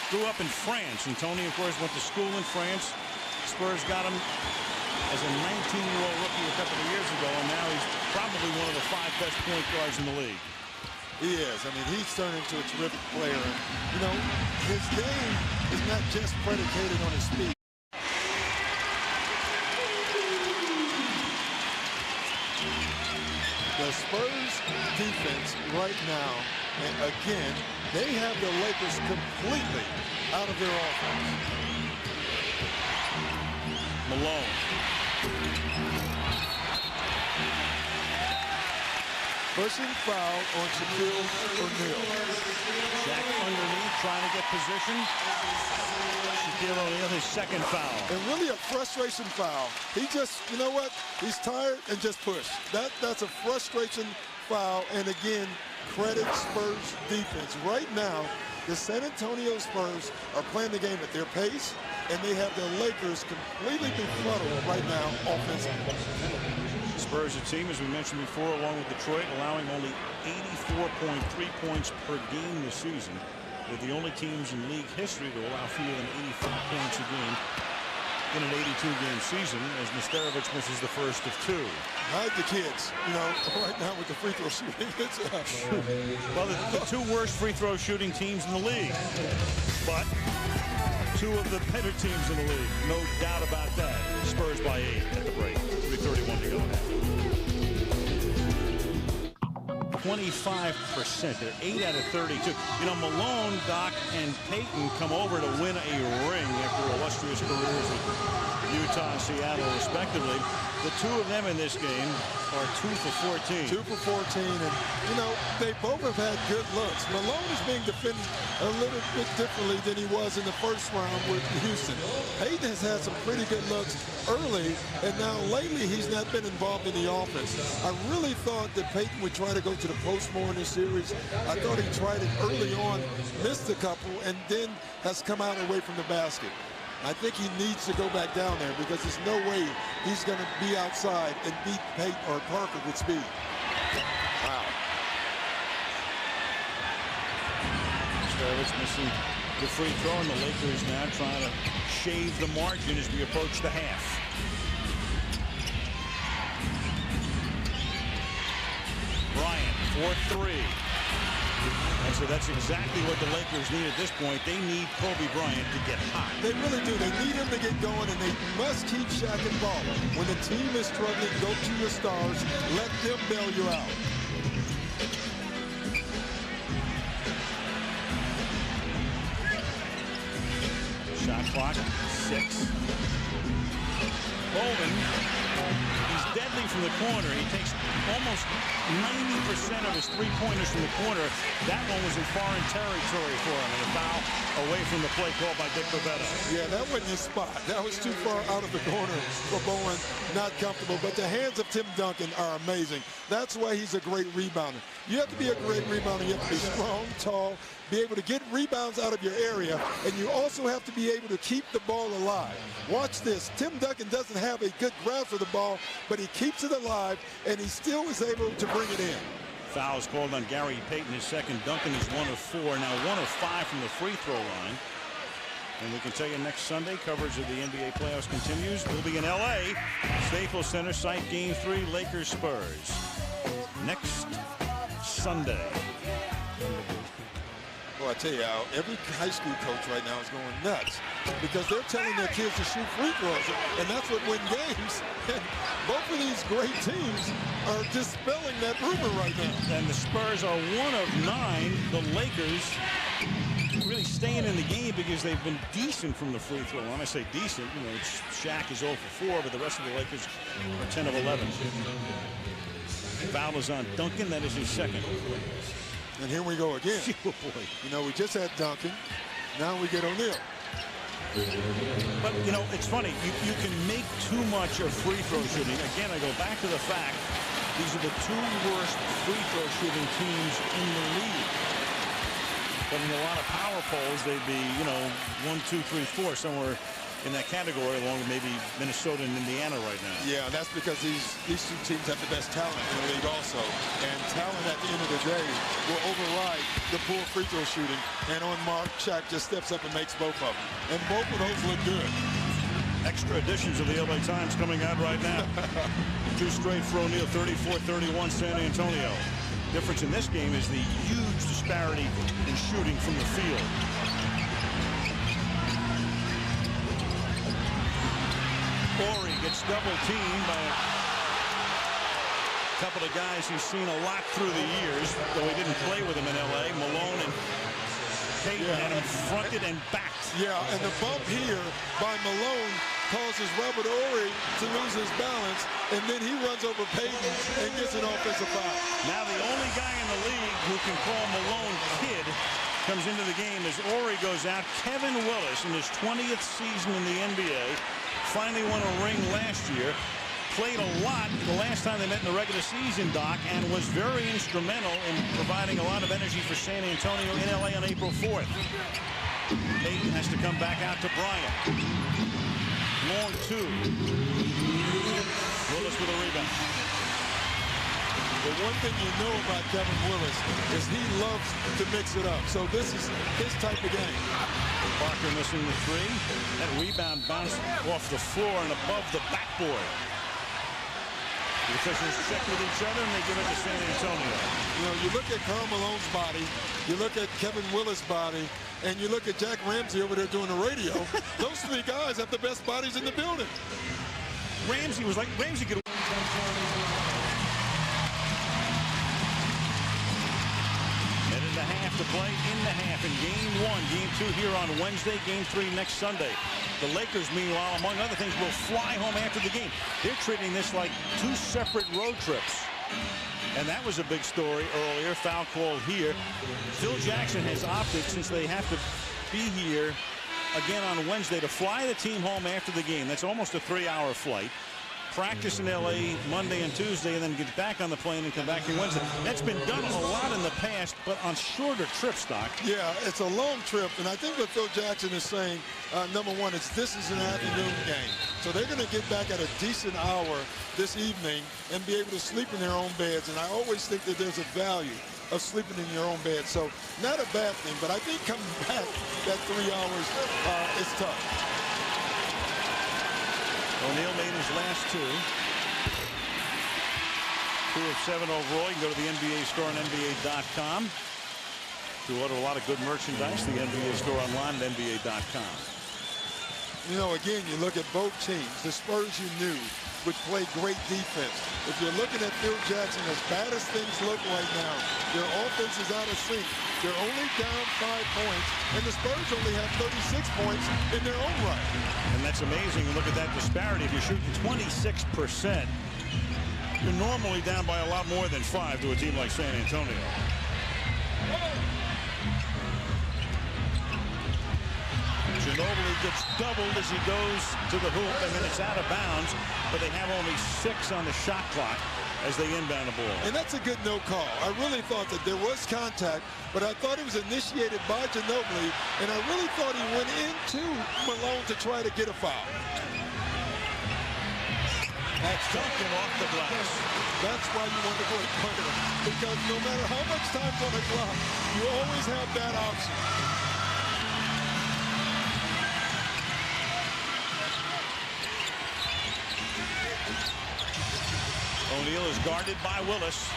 grew up in France. And Tony, of course, went to school in France. Spurs got him as a 19-year-old rookie a couple of years ago, and now he's probably one of the 5 best point guards in the league. He is. I mean, he's turned into a terrific player. And, you know, his game is not just predicated on his speed. The Spurs defense right now, and again, they have the Lakers completely out of their offense. Malone. Pushing foul on Shaquille O'Neal. Shaq underneath, trying to get position. Shaquille O'Neal, his second foul. And really a frustration foul. He just, you know what? He's tired and just push. That's a frustration foul. And again, credit Spurs defense. Right now, the San Antonio Spurs are playing the game at their pace, and they have the Lakers completely befuddled right now offensively. Spurs, a team, as we mentioned before, along with Detroit, allowing only 84.3 points per game this season. They're the only teams in league history to allow fewer than 85 points a game in an 82-game season, as Nesterovic misses the first of 2. Hide the kids, you know, right now with the free throw shooting. Well, the 2 worst free throw shooting teams in the league, but 2 of the better teams in the league, no doubt about that. Spurs by 8 at the break. 3:31 to go. 25%. They're 8 out of 32. You know, Malone, Doc, and Payton come over to win a ring after illustrious careers with Utah and Seattle, respectively. The 2 of them in this game are 2 for 14. 2 for 14, and, you know, they both have had good looks. Malone is being defended a little bit differently than he was in the first round with Houston. Payton has had some pretty good looks early, and now lately he's not been involved in the offense. I really thought that Payton would try to go to the post more in this series. I thought he tried it early on, missed a couple, and then has come out away from the basket. I think he needs to go back down there because there's no way he's going to be outside and beat Payton or Parker with speed. Wow. Nesterovic missing the free throw, and the Lakers now trying to shave the margin as we approach the half. Bryant, 4-3. And so that's exactly what the Lakers need at this point. They need Kobe Bryant to get hot. They really do. They need him to get going, and they must keep Shaq involved. When the team is struggling, go to your stars. Let them bail you out. Shot clock, 6. Bowman, he's deadly from the corner. He takes almost 90% of his 3-pointers from the corner. That one was in foreign territory for him, and a foul away from the play called by Dick Bavetta. Yeah, that wasn't his spot. That was too far out of the corner for Bowen. Not comfortable, but the hands of Tim Duncan are amazing. That's why he's a great rebounder. You have to be a great rebounder. You have to be strong, tall, be able to get rebounds out of your area, and you also have to be able to keep the ball alive. Watch this. Tim Duncan doesn't have a good grasp of the ball, but he keeps it alive, and he still is able to bring it in. Fouls called on Gary Payton, his second. Duncan is 1 of 4, now 1 of 5 from the free throw line. And we can tell you next Sunday, coverage of the NBA playoffs continues. We'll be in L.A., Staples Center, site Game 3, Lakers-Spurs. Next Sunday. Well, I tell you, Al, every high school coach right now is going nuts because they're telling their kids to shoot free throws, and that's what wins games. And both of these great teams are dispelling that rumor right now. And the Spurs are 1 of 9. The Lakers really staying in the game because they've been decent from the free throw line. I say decent, you know, Shaq is 0 for 4, but the rest of the Lakers are 10 of 11. Foul is on Duncan. That is his second. And here we go again. Oh boy. You know, we just had Duncan. Now we get O'Neal. But, you know, it's funny. You can make too much of free throw shooting. Again, I go back to the fact these are the 2 worst free throw shooting teams in the league. But in a lot of power polls, they'd be, 1, 2, 3, 4, somewhere in that category, along with maybe Minnesota and Indiana right now. Yeah, that's because these two teams have the best talent in the league also. And talent at the end of the day will override the poor free throw shooting. And on mark, Shaq just steps up and makes both of them. And both of those look good. Extra editions of the LA Times coming out right now. 2 straight for O'Neal, 34-31 San Antonio. Difference in this game is the huge disparity in shooting from the field. Horry gets double teamed by a couple of guys he's seen a lot through the years, though he didn't play with him in LA. Malone and Payton had him fronted and backed. Yeah, and the bump here by Malone causes Robert Horry to lose his balance, and then he runs over Payton and gets an offensive foul. Now the only guy in the league who can call Malone kid comes into the game as Horry goes out. Kevin Willis, in his 20th season in the NBA, finally won a ring last year. Played a lot the last time they met in the regular season, Doc, and was very instrumental in providing a lot of energy for San Antonio in LA on April 4th. Payton has to come back out to Bryant. Long 2. Willis with a rebound. The one thing you know about Kevin Willis is he loves to mix it up. So this is his type of game. Parker missing the 3. That rebound bounced off the floor and above the backboard. The officials check with each other and they give it to San Antonio. You know, you look at Karl Malone's body, you look at Kevin Willis' body, and you look at Jack Ramsey over there doing the radio. Those 3 guys have the best bodies in the building. Ramsey could. Minute and a half to play in the half in game 1. Game 2 here on Wednesday. Game 3 next Sunday. The Lakers, meanwhile, among other things, will fly home after the game. They're treating this like 2 separate road trips. And that was a big story earlier. Foul call here. Phil Jackson has opted, since they have to be here again on Wednesday, to fly the team home after the game. That's almost a 3-hour flight. Practice in LA Monday and Tuesday, and then get back on the plane and come back here Wednesday. That's been done a lot in the past, but on shorter trips, Doc. Yeah, it's a long trip, and I think what Phil Jackson is saying, number one, is this is an afternoon game. So they're going to get back at a decent hour this evening and be able to sleep in their own beds. And I always think that there's a value of sleeping in your own bed. So not a bad thing, but I think coming back that 3 hours is tough. O'Neal made his last 2. 2 of 7 overall. You can go to the NBA store on NBA.com to order a lot of good merchandise. The NBA store online at NBA.com. You know, again, you look at both teams. The Spurs you knew would play great defense. If you're looking at Phil Jackson, as bad as things look right now, their offense is out of sync. They're only down 5 points, and the Spurs only have 36 points in their own right. And that's amazing. Look at that disparity. If you're shooting 26%, you're normally down by a lot more than 5 to a team like San Antonio. Ginobili gets doubled as he goes to the hoop, and then it's out of bounds, but they have only 6 on the shot clock as they inbound the ball. And that's a good no call. I really thought that there was contact, but I thought it was initiated by Ginobili, and I really thought he went into Malone to try to get a foul. That's Duncan off the glass. That's why you want to go punter, because no matter how much time's on the clock, you always have that option. O'Neal is guarded by Willis.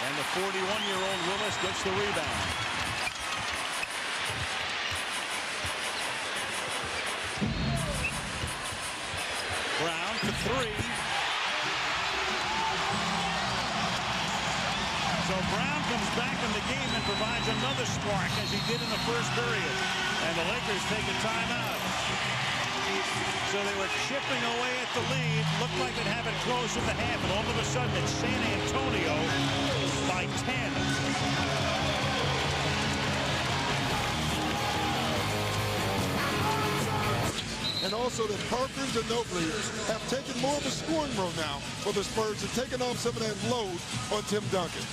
And the 41-year-old Willis gets the rebound. Brown for 3. So Brown comes back in the game and provides another spark, as he did in the first period. And the Lakers take a timeout. So they were chipping away at the lead. Looked like they'd have it close in the half, and all of a sudden it's San Antonio by 10. And also that Parker and Ginobili have taken more of a scoring role now for the Spurs and taken off some of that load on Tim Duncan.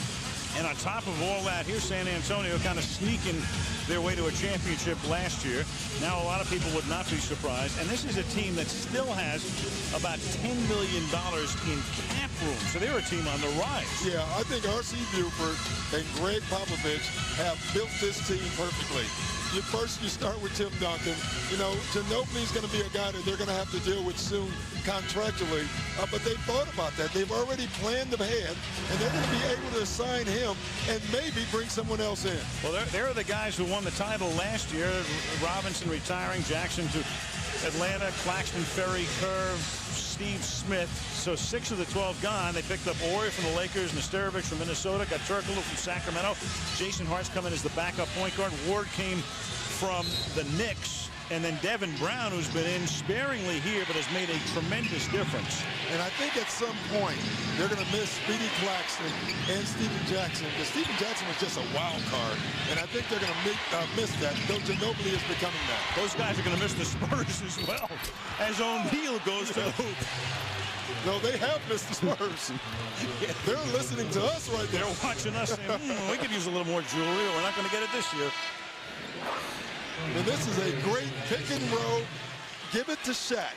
And on top of all that, here's San Antonio kind of sneaking their way to a championship last year. Now a lot of people would not be surprised. And this is a team that still has about $10 million in cap room. So they're a team on the rise. Yeah, I think R.C. Buford and Greg Popovich have built this team perfectly. First, you start with Tim Duncan. You know, Ginobili's going to be a guy that they're going to have to deal with soon contractually. But they thought about that. They've already planned ahead, and they're going to be able to sign him and maybe bring someone else in. Well, there are the guys who won the title last year. Robinson retiring, Jackson to Atlanta, Claxton, Ferry, Curve, Steve Smith. So 6 of the 12 gone. They picked up Ori from the Lakers, Nesterovic from Minnesota, got Turkoglu from Sacramento. Jason Hart's coming as the backup point guard. Ward came from the Knicks. And then Devin Brown, who's been in sparingly here, but has made a tremendous difference. And I think at some point, they're going to miss Speedy Claxton and Stephen Jackson, because Stephen Jackson was just a wild card. And I think they're going to miss that, though Ginobili is becoming that. Those guys are going to miss the Spurs as well, as O'Neal goes to the hoop. No, they have missed the Spurs. They're listening to us right there. They're watching us saying, we could use a little more jewelry, or we're not going to get it this year. And this is a great pick and roll. Give it to Shaq.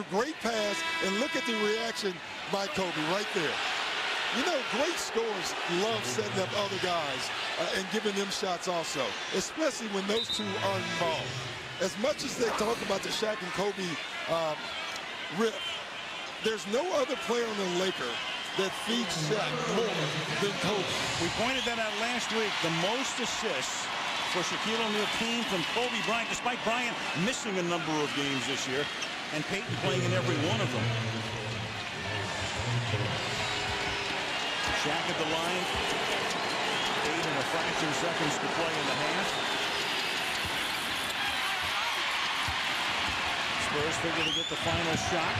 Great pass, and look at the reaction by Kobe right there. You know, great scorers love setting up other guys and giving them shots also, especially when those two are involved. As much as they talk about the Shaq and Kobe riff, there's no other player on the Lakers that feeds Shaq more than Kobe. We pointed that out last week. The most assists for Shaquille O'Neal came from Kobe Bryant, despite Bryant missing a number of games this year, and Peyton playing in every one of them. Shaq at the line. 8 and a fraction seconds to play in the half. Spurs figure to get the final shot.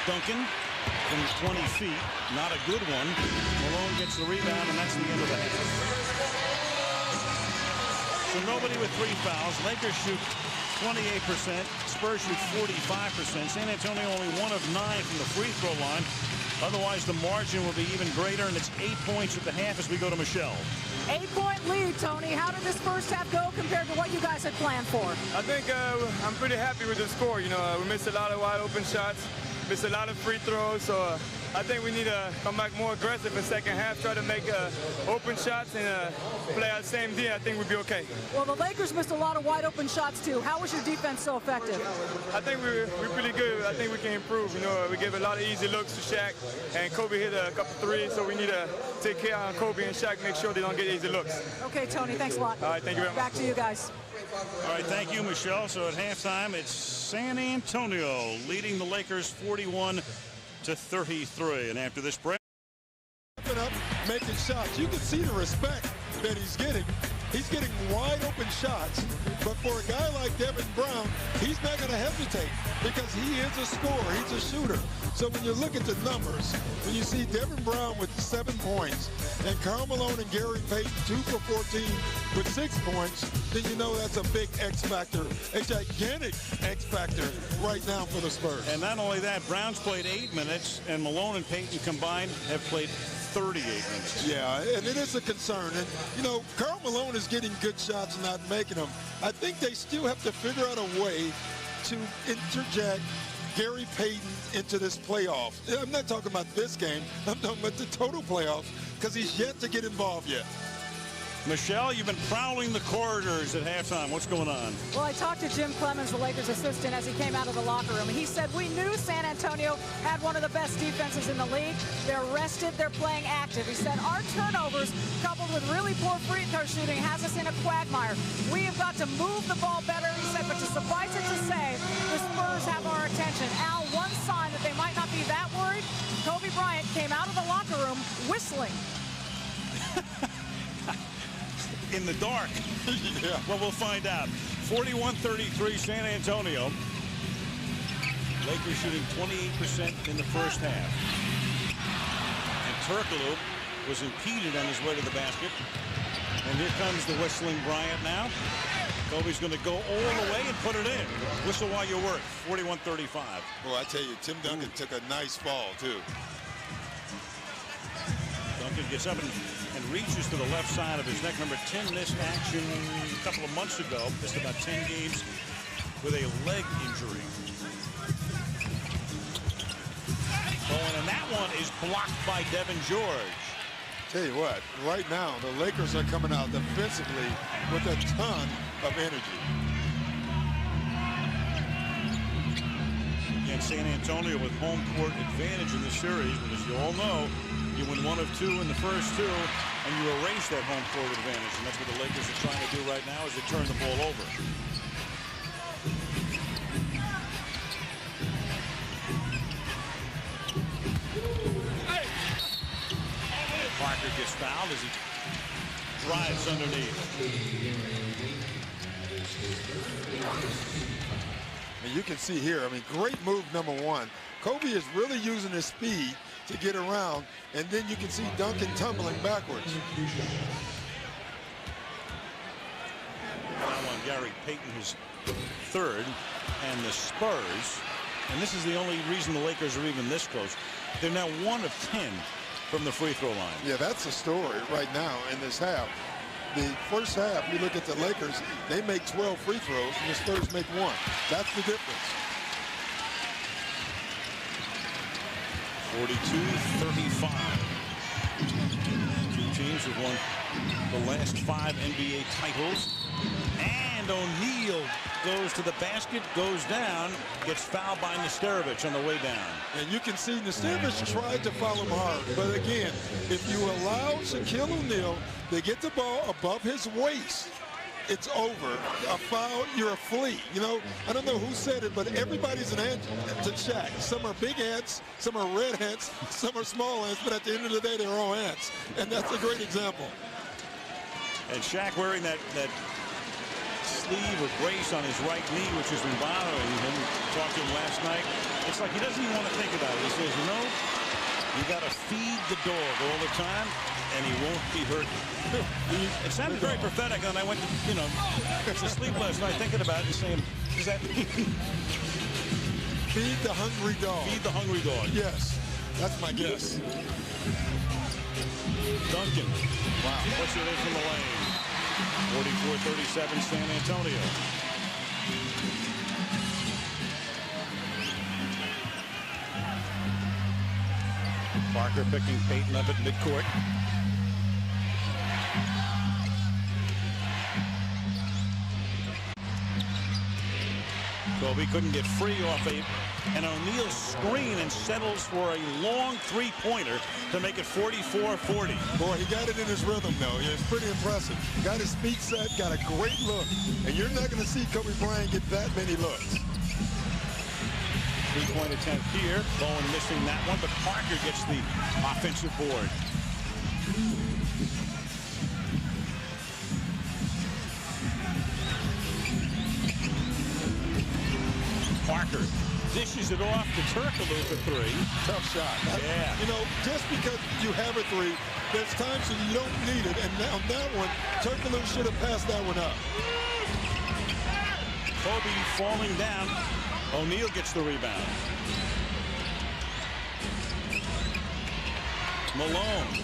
Duncan from 20 feet. Not a good one. Malone gets the rebound, and that's the end of the half. So nobody with 3 fouls. Lakers shoot 28%. Spurs shoot 45%. San Antonio only 1 of 9 from the free throw line. Otherwise, the margin will be even greater, and it's 8 points at the half as we go to Michelle. 8-point lead, Tony. How did this first half go compared to what you guys had planned for? I think I'm pretty happy with the score. You know, we missed a lot of wide open shots, missed a lot of free throws, so I think we need to come back more aggressive in the second half, try to make open shots and play our same D. I think we'll be okay. Well, the Lakers missed a lot of wide open shots, too. How was your defense so effective? I think we're pretty good. I think we can improve. You know, we gave a lot of easy looks to Shaq, and Kobe hit a couple threes, so we need to take care of Kobe and Shaq, make sure they don't get easy looks. Okay, Tony, thanks a lot. All right, thank you very much. Back to you guys. All right, thank you, Michelle. So at halftime, it's San Antonio leading the Lakers 41-33. And after this break, Up, making shots. You can see the respect that he's getting. He's getting wide open shots, but for a guy like Devin Brown, he's not going to hesitate because he is a scorer. He's a shooter. So when you look at the numbers, when you see Devin Brown with 7 points and Karl Malone and Gary Payton 2 for 14 with 6 points, then you know that's a big X factor, a gigantic X factor right now for the Spurs. and not only that, Brown's played 8 minutes, and Malone and Payton combined have played 38 minutes. Yeah, and it is a concern. And, you know, Karl Malone is getting good shots and not making them. I think they still have to figure out a way to interject Gary Payton into this playoff. I'm not talking about this game. I'm talking about the total playoffs because he's yet to get involved yet. Michelle, you've been prowling the corridors at halftime. What's going on? Well, I talked to Jim Clemens, the Lakers assistant, as he came out of the locker room. He said, we knew San Antonio had one of the best defenses in the league. They're rested. They're playing active. He said, our turnovers, coupled with really poor free throw shooting, has us in a quagmire. We have got to move the ball better, he said, but to suffice it to say, the Spurs have our attention. Al, one sign that they might not be that worried, Kobe Bryant came out of the locker room whistling. In the dark. Yeah. Well, we'll find out. 41-33 San Antonio. Lakers shooting 28% in the first half. And Turkoglu was impeded on his way to the basket. And here comes the whistling Bryant now. Kobe's going to go all the way and put it in. Whistle while you work. 41-35. Well, I tell you, Tim Duncan took a nice fall, too. Duncan gets up and reaches to the left side of his neck. Number 10 missed action a couple of months ago. Missed about 10 games with a leg injury. And that one is blocked by Devin George. Tell you what, right now, the Lakers are coming out defensively with a ton of energy. And San Antonio with home court advantage in this series, but as you all know, you win 1 of 2 in the first 2, and you erase that home court advantage, and that's what the Lakers are trying to do right now as they turn the ball over. Parker gets fouled as he drives underneath. And you can see here, I mean, great move, number 1. Kobe is really using his speed to get around, and then you can see Duncan tumbling backwards. Now on Gary Payton, his 3rd, and the Spurs, and this is the only reason the Lakers are even this close. They're now 1 of 10 from the free throw line. Yeah, that's the story right now in this half. The first half, you look at the Lakers, they make 12 free throws, and the Spurs make 1. That's the difference. 42-35. Two teams have won the last 5 NBA titles. And O'Neal goes to the basket, goes down, gets fouled by Nesterovic on the way down. And you can see Nesterovic tried to foul him hard. But again, if you allow Shaquille O'Neal to get the ball above his waist, it's over. A foul, you're a flea. You know, I don't know who said it, but everybody's an ant to Shaq. Some are big ants, some are red ants, some are small ants, but at the end of the day, they're all ants. And that's a great example. And Shaq wearing that sleeve of brace on his right knee, which has been bothering him. Talked to him last night. It's like he doesn't even want to think about it. He says, you know, you got to feed the dog all the time, and he won't be hurt. It sounded very prophetic, and I went to, you know, to sleep last night thinking about it and saying, is that feed the hungry dog? Feed the hungry dog. Yes, that's my guess. Duncan. Wow. Puts it in from the lane. 44-37 San Antonio. Parker picking Payton up at midcourt. Kobe couldn't get free off an O'Neal screen and settles for a long three-pointer to make it 44-40. Boy, he got it in his rhythm, though. Yeah, it's pretty impressive. Got his feet set, got a great look. And you're not going to see Kobe Bryant get that many looks. Three-point attempt here. Bowen missing that one, but Parker gets the offensive board. Parker dishes it off to Turkoglu for 3. Tough shot. Yeah. You know, just because you have a 3, there's times when you don't need it. And on that one, Turkoglu should have passed that one up. Kobe falling down. O'Neal gets the rebound. Malone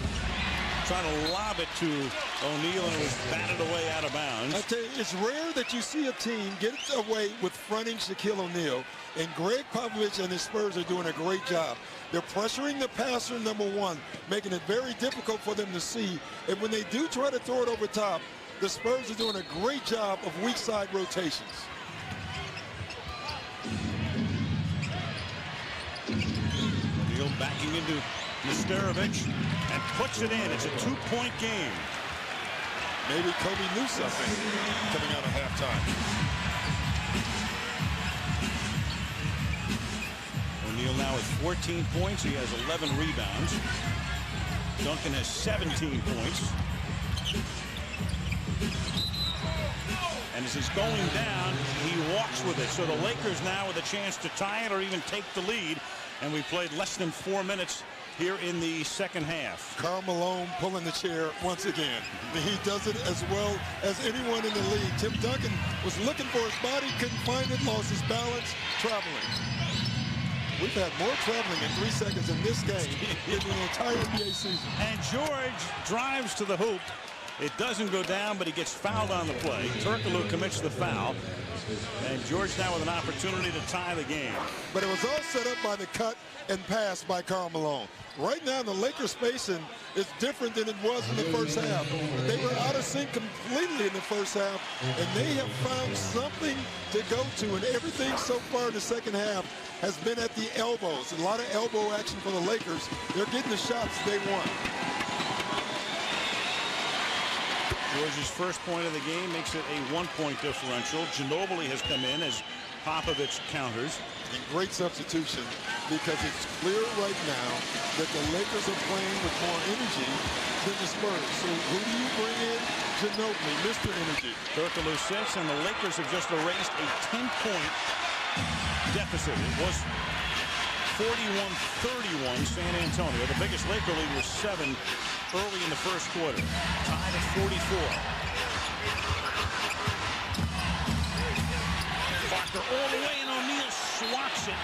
trying to lob it to O'Neal, and it was batted away out of bounds. I tell you, it's rare that you see a team get away with fronting Shaquille O'Neal, and Greg Popovich and his Spurs are doing a great job. They're pressuring the passer, number 1, making it very difficult for them to see. And when they do try to throw it over top, the Spurs are doing a great job of weak side rotations. O'Neal backing into Nesterovic and puts it in. It's a 2-point game. Maybe Kobe knew something coming out of halftime. O'Neal now has 14 points. He has 11 rebounds. Duncan has 17 points. And as he's going down, he walks with it. So the Lakers now with a chance to tie it or even take the lead. And we played less than 4 minutes here in the second half. Karl Malone pulling the chair once again. He does it as well as anyone in the league. Tim Duncan was looking for his body, couldn't find it, lost his balance, traveling. We've had more traveling in 3 seconds in this game than the entire NBA season. And George drives to the hoop. It doesn't go down, but he gets fouled on the play. Turkoglu commits the foul. And George now with an opportunity to tie the game. But it was all set up by the cut and pass by Karl Malone. Right now, the Lakers spacing is different than it was in the first half. They were out of sync completely in the first half, and they have found something to go to, and everything so far in the second half has been at the elbows. A lot of elbow action for the Lakers. They're getting the shots they want. George's first point of the game makes it a 1-point differential. Ginobili has come in as Popovich counters. And great substitution, because it's clear right now that the Lakers are playing with more energy than the Spurs. So who do you bring in? Ginobili, Mr. Energy. Turkoglu sits, and the Lakers have just erased a 10-point deficit. It was 41-31 San Antonio. The biggest Laker lead was 7 early in the first quarter. Tied at 44. Parker all the way, and O'Neal swats it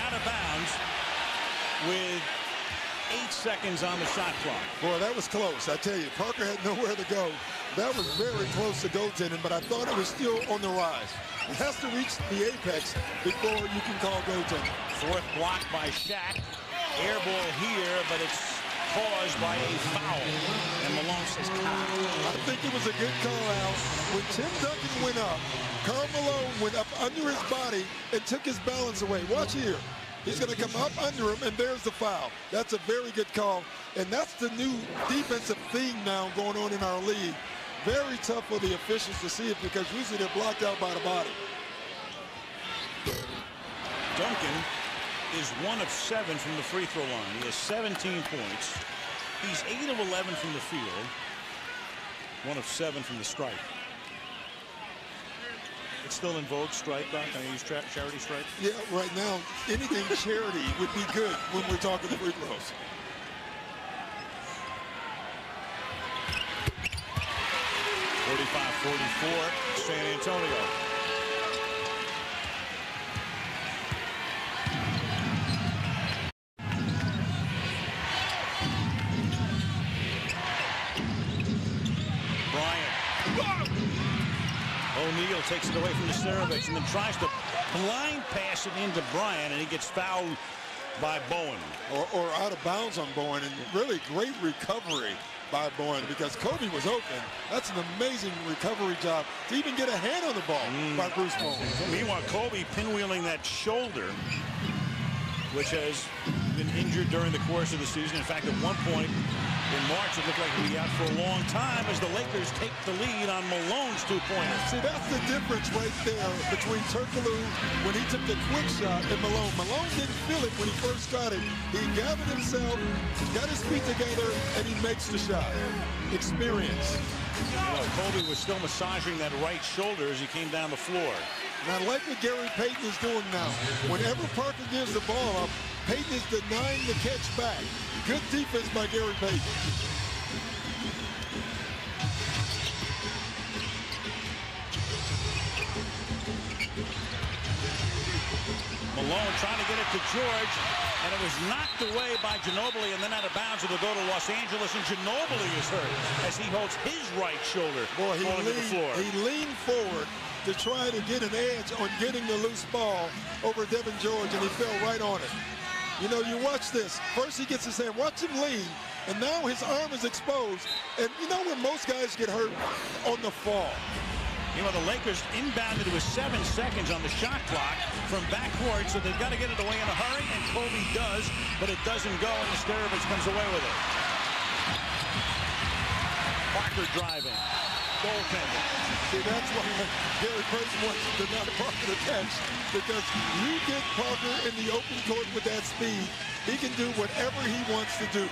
out of bounds with 8 seconds on the shot clock. Boy, that was close. I tell you, Parker had nowhere to go. That was very close to goaltending, but I thought it was still on the rise. It has to reach the apex before you can call goaltending. Fourth block by Shaq. Air ball here, but it's caused by a foul. And Malone says, I think it was a good call out. When Tim Duncan went up, Karl Malone went up under his body and took his balance away. Watch here. He's going to come up under him, and there's the foul. That's a very good call. And that's the new defensive theme now going on in our league. Very tough for the officials to see it, because usually they're blocked out by the body. Duncan is 1 of 7 from the free throw line. He has 17 points. He's 8 of 11 from the field. 1 of 7 from the stripe. It's still in vogue, stripe, Doc? Can I use charity stripe? Yeah, right now, anything charity would be good when we're talking free throws. (45-44) San Antonio. O'Neal takes it away from Starovich and then tries to blind pass it into Bryant, and he gets fouled by Bowen. Or out of bounds on Bowen, and really great recovery by Bowen, because Kobe was open. That's an amazing recovery job to even get a hand on the ball by Bruce Bowen. Meanwhile, Kobe pinwheeling that shoulder, which has been injured during the course of the season. In fact, at one point in March, it looked like he'd be out for a long time as the Lakers take the lead on Malone's 2-pointer. See, that's the difference right there between Turkoglu when he took the quick shot and Malone. Malone didn't feel it when he first got it. He gathered himself, got his feet together, and he makes the shot. Experience. Well, Kobe was still massaging that right shoulder as he came down the floor. And I like what Gary Payton is doing now. Whenever Parker gives the ball up, Payton is denying the catch back. Good defense by Gary Payton. Malone trying to get it to George, and it was knocked away by Ginobili, and then out of bounds. It'll go to Los Angeles, and Ginobili is hurt as he holds his right shoulder falling to the floor. He leaned forward to try to get an edge on getting the loose ball over Devin George, and he fell right on it. You know, you watch this. First he gets his hand. Watch him lean, and now his arm is exposed. And you know when most guys get hurt? On the fall. You know, the Lakers inbounded with 7 seconds on the shot clock from backcourt, so they've got to get it away in a hurry, and Kobe does, but it doesn't go, and Starovich comes away with it. Parker driving. Goaltender. See, that's why Gary Payton wants to not Parker to catch, because you get Parker in the open court with that speed, he can do whatever he wants to do.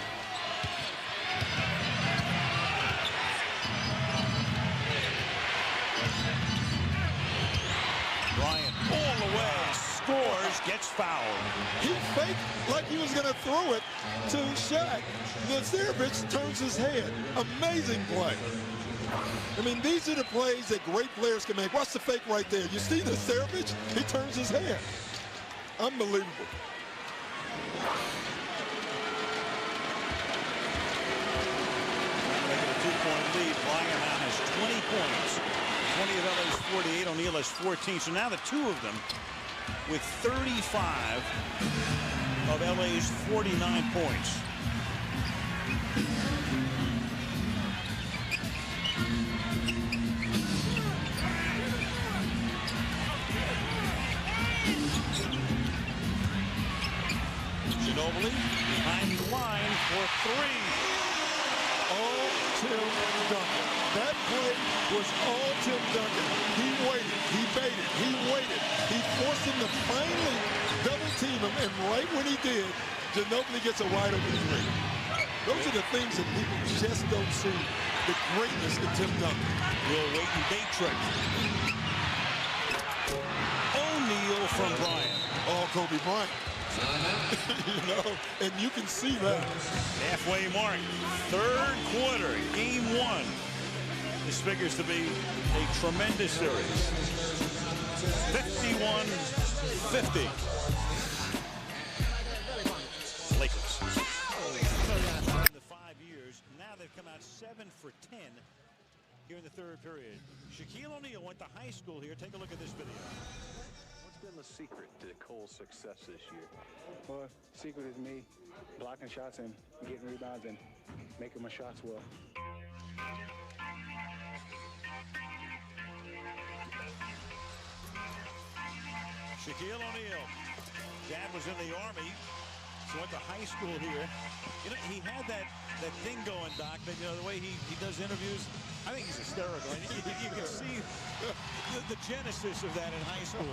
Bryant all the way, scores, gets fouled. He faked like he was going to throw it to Shaq. Starovich turns his head. Amazing play. I mean, these are the plays that great players can make. Watch the fake right there. You see the Starovich? He turns his head. Unbelievable. Making a 2-point lead. Bryant now has 20 points. 20 of LA's 48. O'Neal has 14. So now the two of them with 35 of LA's 49 points. Ginobili behind the line for three. All Tim Duncan. That play was all Tim Duncan. He waited, he baited, he waited. He forced him to finally double team him, and right when he did, Ginobili gets a wide open three. Those are the things that people just don't see, the greatness in Tim Duncan. Will wait and bait trick. O'Neal from Bryant. Oh, Kobe Bryant. You know, and you can see that. Halfway mark, third quarter, game one. This figures to be a tremendous series. 51-50. Lakers. In the 5 years, now they've come out 7 for 10 here in the third period. Shaquille O'Neal went to high school here. Take a look at this video. What's been the secret to Cole's success this year? Well, secret is me blocking shots and getting rebounds and making my shots well. Shaquille O'Neal. Dad was in the Army, so went to high school here. You know, he had that thing going, Doc, that, you know, the way he does interviews. I think he's hysterical. And you can see the genesis of that in high school.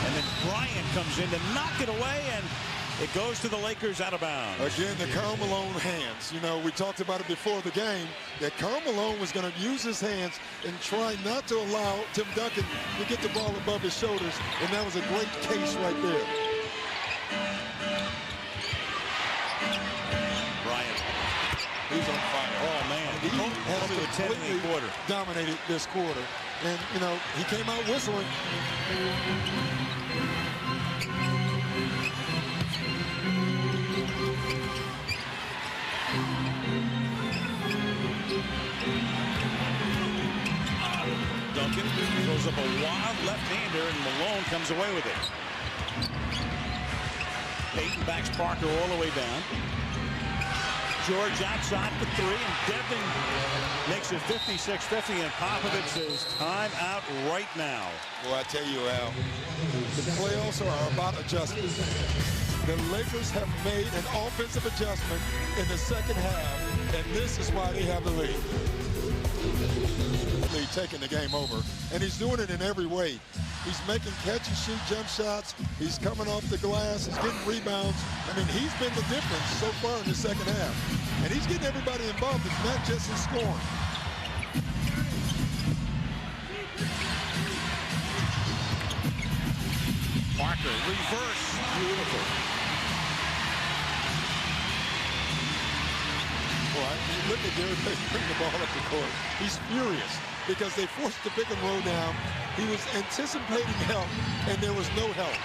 And then Bryant comes in to knock it away, and it goes to the Lakers out of bounds. Again, the Karl Malone hands. You know, we talked about it before the game, that Karl Malone was going to use his hands and try not to allow Tim Duncan to get the ball above his shoulders, and that was a great case right there. Bryant. He's on fire. Oh, man. He has Only with 10 in the completely quarter. dominated this quarter. And, you know, he came out whistling. Duncan throws up a wild left-hander, and Malone comes away with it. Payton backs Parker all the way down. George outside for three, and Devin makes it 56-50, and Popovich says time out right now. Well, I tell you, Al, the playoffs are about adjustments. The Lakers have made an offensive adjustment in the second half, and this is why they have the lead. Taking the game over, and he's doing it in every way. He's making catch-and-shoot jump shots. He's coming off the glass. He's getting rebounds. I mean, he's been the difference so far in the second half, and he's getting everybody involved. It's not just his scoring. Parker, reverse, beautiful. Boy, look at Gary Payton bring the ball up the court. He's furious because they forced the pick and roll down. He was anticipating help, and there was no help.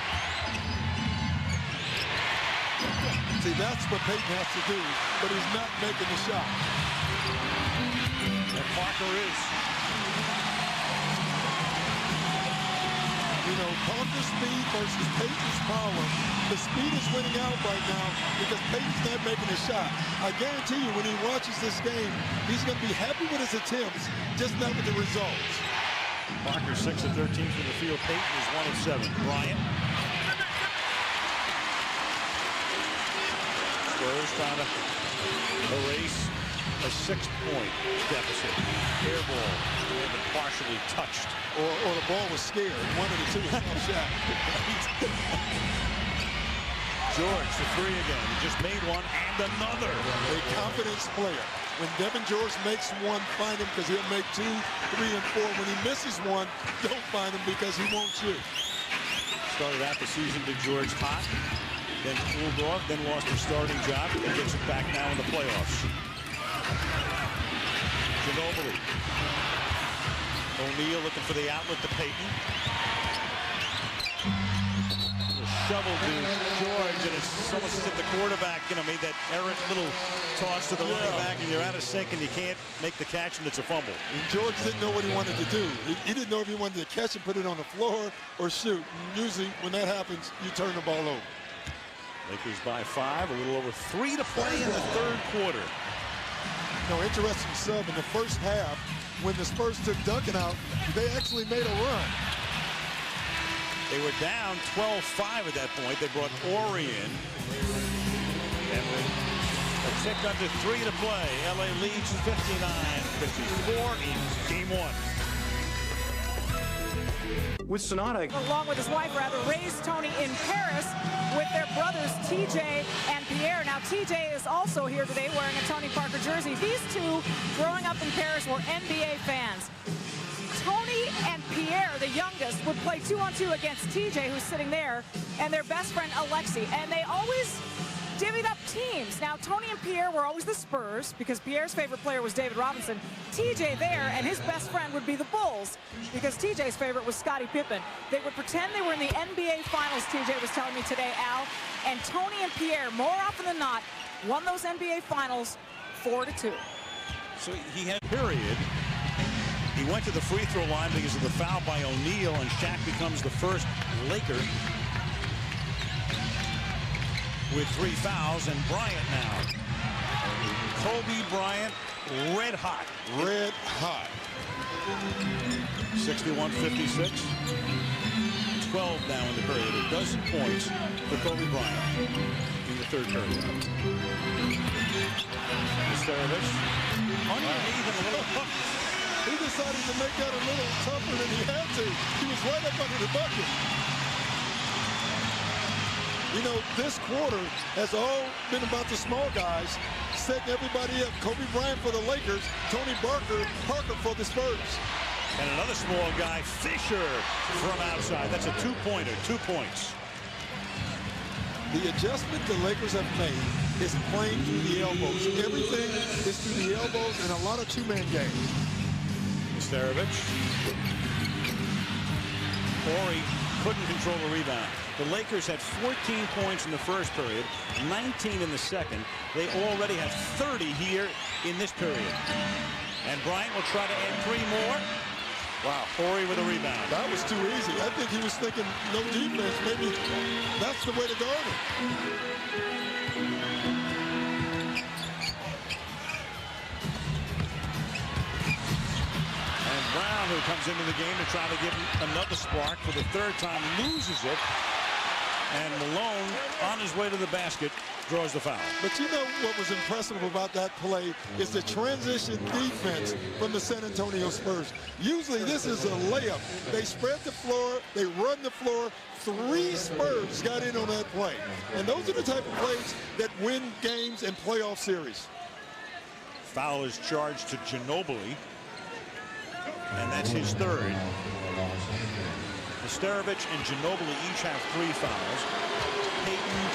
See, that's what Payton has to do, but he's not making the shot. And Parker is. You know, Parker's speed versus Payton's power. The speed is winning out right now because Payton's not making a shot. I guarantee you, when he watches this game, he's going to be happy with his attempts, just not with the results. Parker 6 of 13 from the field. Payton is 1 of 7. Bryant. Spurs trying to erase a 6-point deficit. Air ball. They have been partially touched. Or the ball was scared. One of the two is no shot. George, the three again. He just made one and another. A confidence player. When Devin George makes one, find him because he'll make 2, 3, and 4. When he misses one, don't find him because he won't shoot. Started out the season to George hot, then cooled off, then lost his starting job, and gets it back now in the playoffs. Ginobili. O'Neal looking for the outlet to Payton. shovel to George, and it's almost as if the quarterback, made that errant little toss to the running back, and you're out of sync, and you can't make the catch, and it's a fumble. And George didn't know what he wanted to do. He didn't know if he wanted to catch and put it on the floor or shoot. And usually, when that happens, you turn the ball over. Lakers by 5, a little over 3 to play in the third quarter. Interesting sub in the first half. When the Spurs took Duncan out, they actually made a run. They were down 12-5 at that point. They brought Ori in. And with a tick under 3 to play, LA leads 59-54 in game 1. With Sonata, along with his wife, raised Tony in Paris with their brothers TJ and Pierre. Now TJ is also here today wearing a Tony Parker jersey. These two, growing up in Paris, were NBA fans. Tony and Pierre, the youngest, would play 2-on-2 against TJ, who's sitting there, and their best friend Alexi, and they always divvied up teams. Now, Tony and Pierre were always the Spurs, because Pierre's favorite player was David Robinson. TJ there, and his best friend would be the Bulls, because TJ's favorite was Scottie Pippen. They would pretend they were in the NBA Finals, TJ was telling me today, Al, and Tony and Pierre, more often than not, won those NBA Finals 4-2. So he had period. He went to the free throw line because of the foul by O'Neal, and Shaq becomes the first Laker with 3 fouls, and Bryant now. Kobe Bryant, red hot. Red hot. 61-56. 12 now in the period. A dozen points for Kobe Bryant in the third period. Starovich underneath and a little hook. He decided to make that a little tougher than he had to. He was right up under the bucket. This quarter has all been about the small guys, setting everybody up. Kobe Bryant for the Lakers, Tony Parker for the Spurs. And another small guy, Fisher, from outside. That's a 2-pointer, 2 points. The adjustment the Lakers have made is playing through the elbows. Everything is through the elbows and a lot of two-man games. Starovich. Ori couldn't control the rebound. The Lakers had 14 points in the first period, 19 in the second. They already have 30 here in this period. And Bryant will try to add 3 more. Wow, Ori with a rebound. That was too easy. I think he was thinking no defense. Maybe that's the way to guard it. And Brown, who comes into the game to try to give another spark for the third time, loses it. And Malone, on his way to the basket, draws the foul. But what was impressive about that play is the transition defense from the San Antonio Spurs. Usually this is a layup. They spread the floor, they run the floor. 3 Spurs got in on that play. And those are the type of plays that win games and playoff series. Foul is charged to Ginobili. And that's his third. Starovich and Ginobili each have 3 fouls. Payton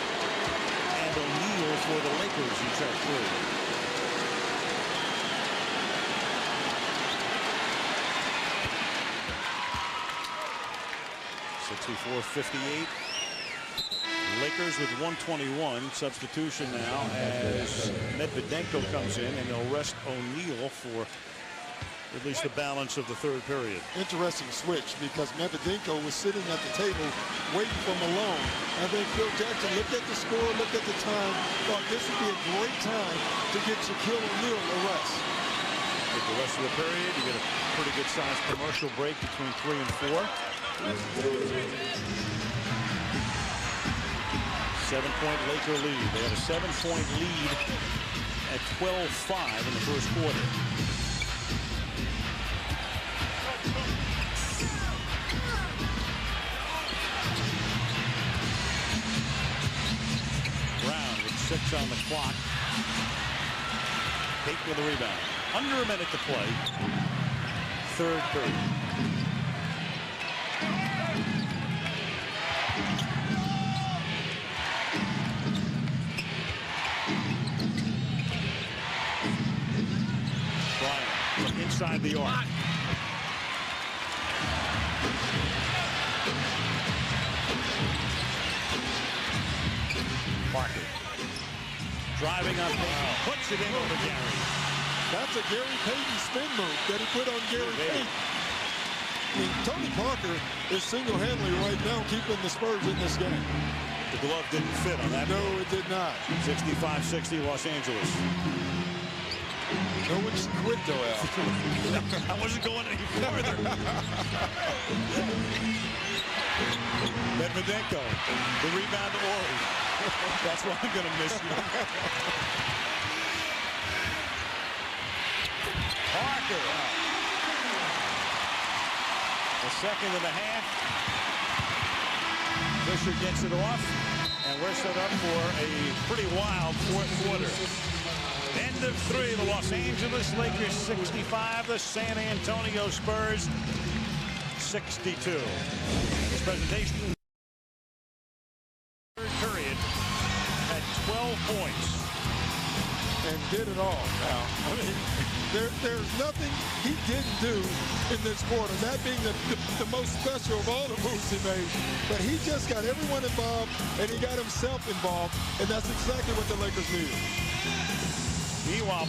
and O'Neal for the Lakers each have 3. 64-58. Lakers with 121. Substitution now as Medvedenko comes in, and they'll rest O'Neal for at least the balance of the third period. Interesting switch because Medvedenko was sitting at the table waiting for Malone. I think Phil Jackson looked at the score, looked at the time, thought this would be a great time to get Shaquille O'Neal a rest. With the rest of the period, you get a pretty good sized commercial break between 3 and 4. 7-point Laker lead. They had a 7-point lead at 12-5 in the first quarter. Brown with 6 on the clock. Payton with a rebound. Under a minute to play. Third period. Bryant from inside the arc. Parker driving up, puts it in over Gary. That's a Gary Payton spin move that he put on Gary Payton. I mean, Tony Parker is single-handedly right now keeping the Spurs in this game. The glove didn't fit on that. No, it did not. 65-60 Los Angeles. No one should quit, though, Al. I wasn't going any further. Medvedenko, the rebound to Ori. That's why I'm going to miss you. Parker. A second and a half. Fisher gets it off, and we're set up for a pretty wild fourth quarter. End of three, the Los Angeles Lakers 65, the San Antonio Spurs 62. This presentation, third period, had 12 points. And did it all, Al. I mean, there's nothing he didn't do in this quarter, that being the most special of all the moves he made. But he just got everyone involved, and he got himself involved, and that's exactly what the Lakers needed. Meanwhile,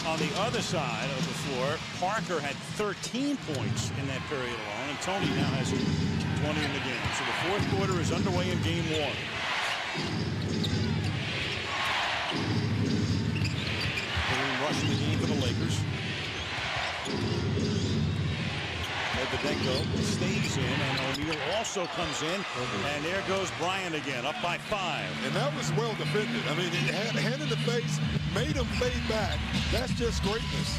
on the other side of the floor, Parker had 13 points in that period alone, and Tony now has 20 in the game. So the fourth quarter is underway in game one. Rushing the game for the Lakers. Medvedenko stays in, and O'Neal also comes in, and there goes Bryant again, up by 5. And that was well defended. I mean, it had hand in the face, made him fade back. That's just greatness.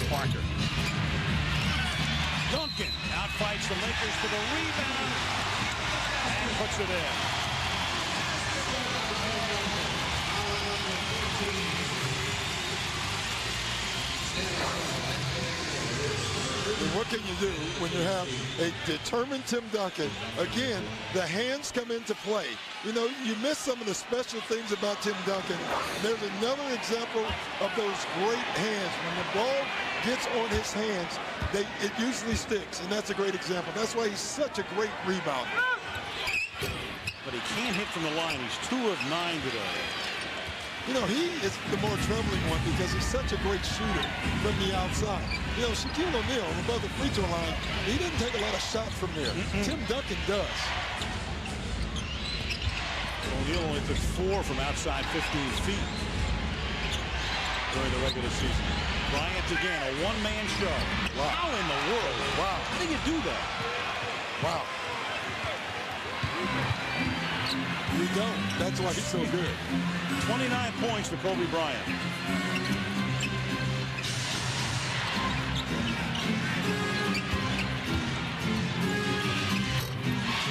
Parker. Duncan outfights the Lakers for the rebound, and puts it in. And what can you do when you have a determined Tim Duncan? Again, the hands come into play. You know, you miss some of the special things about Tim Duncan. There's another example of those great hands. When the ball gets on his hands, it usually sticks, and that's a great example. That's why he's such a great rebounder. But he can't hit from the line. He's 2 of 9 today. You know, he is the more troubling one because he's such a great shooter from the outside. You know, Shaquille O'Neal, above the free throw line, he didn't take a lot of shots from there. Tim Duncan does. O'Neal only took 4 from outside 15 feet during the regular season. Bryant again, a one-man show. Wow. How in the world? Wow. How do you do that? Wow. You don't. That's why he's so good. 29 points for Kobe Bryant.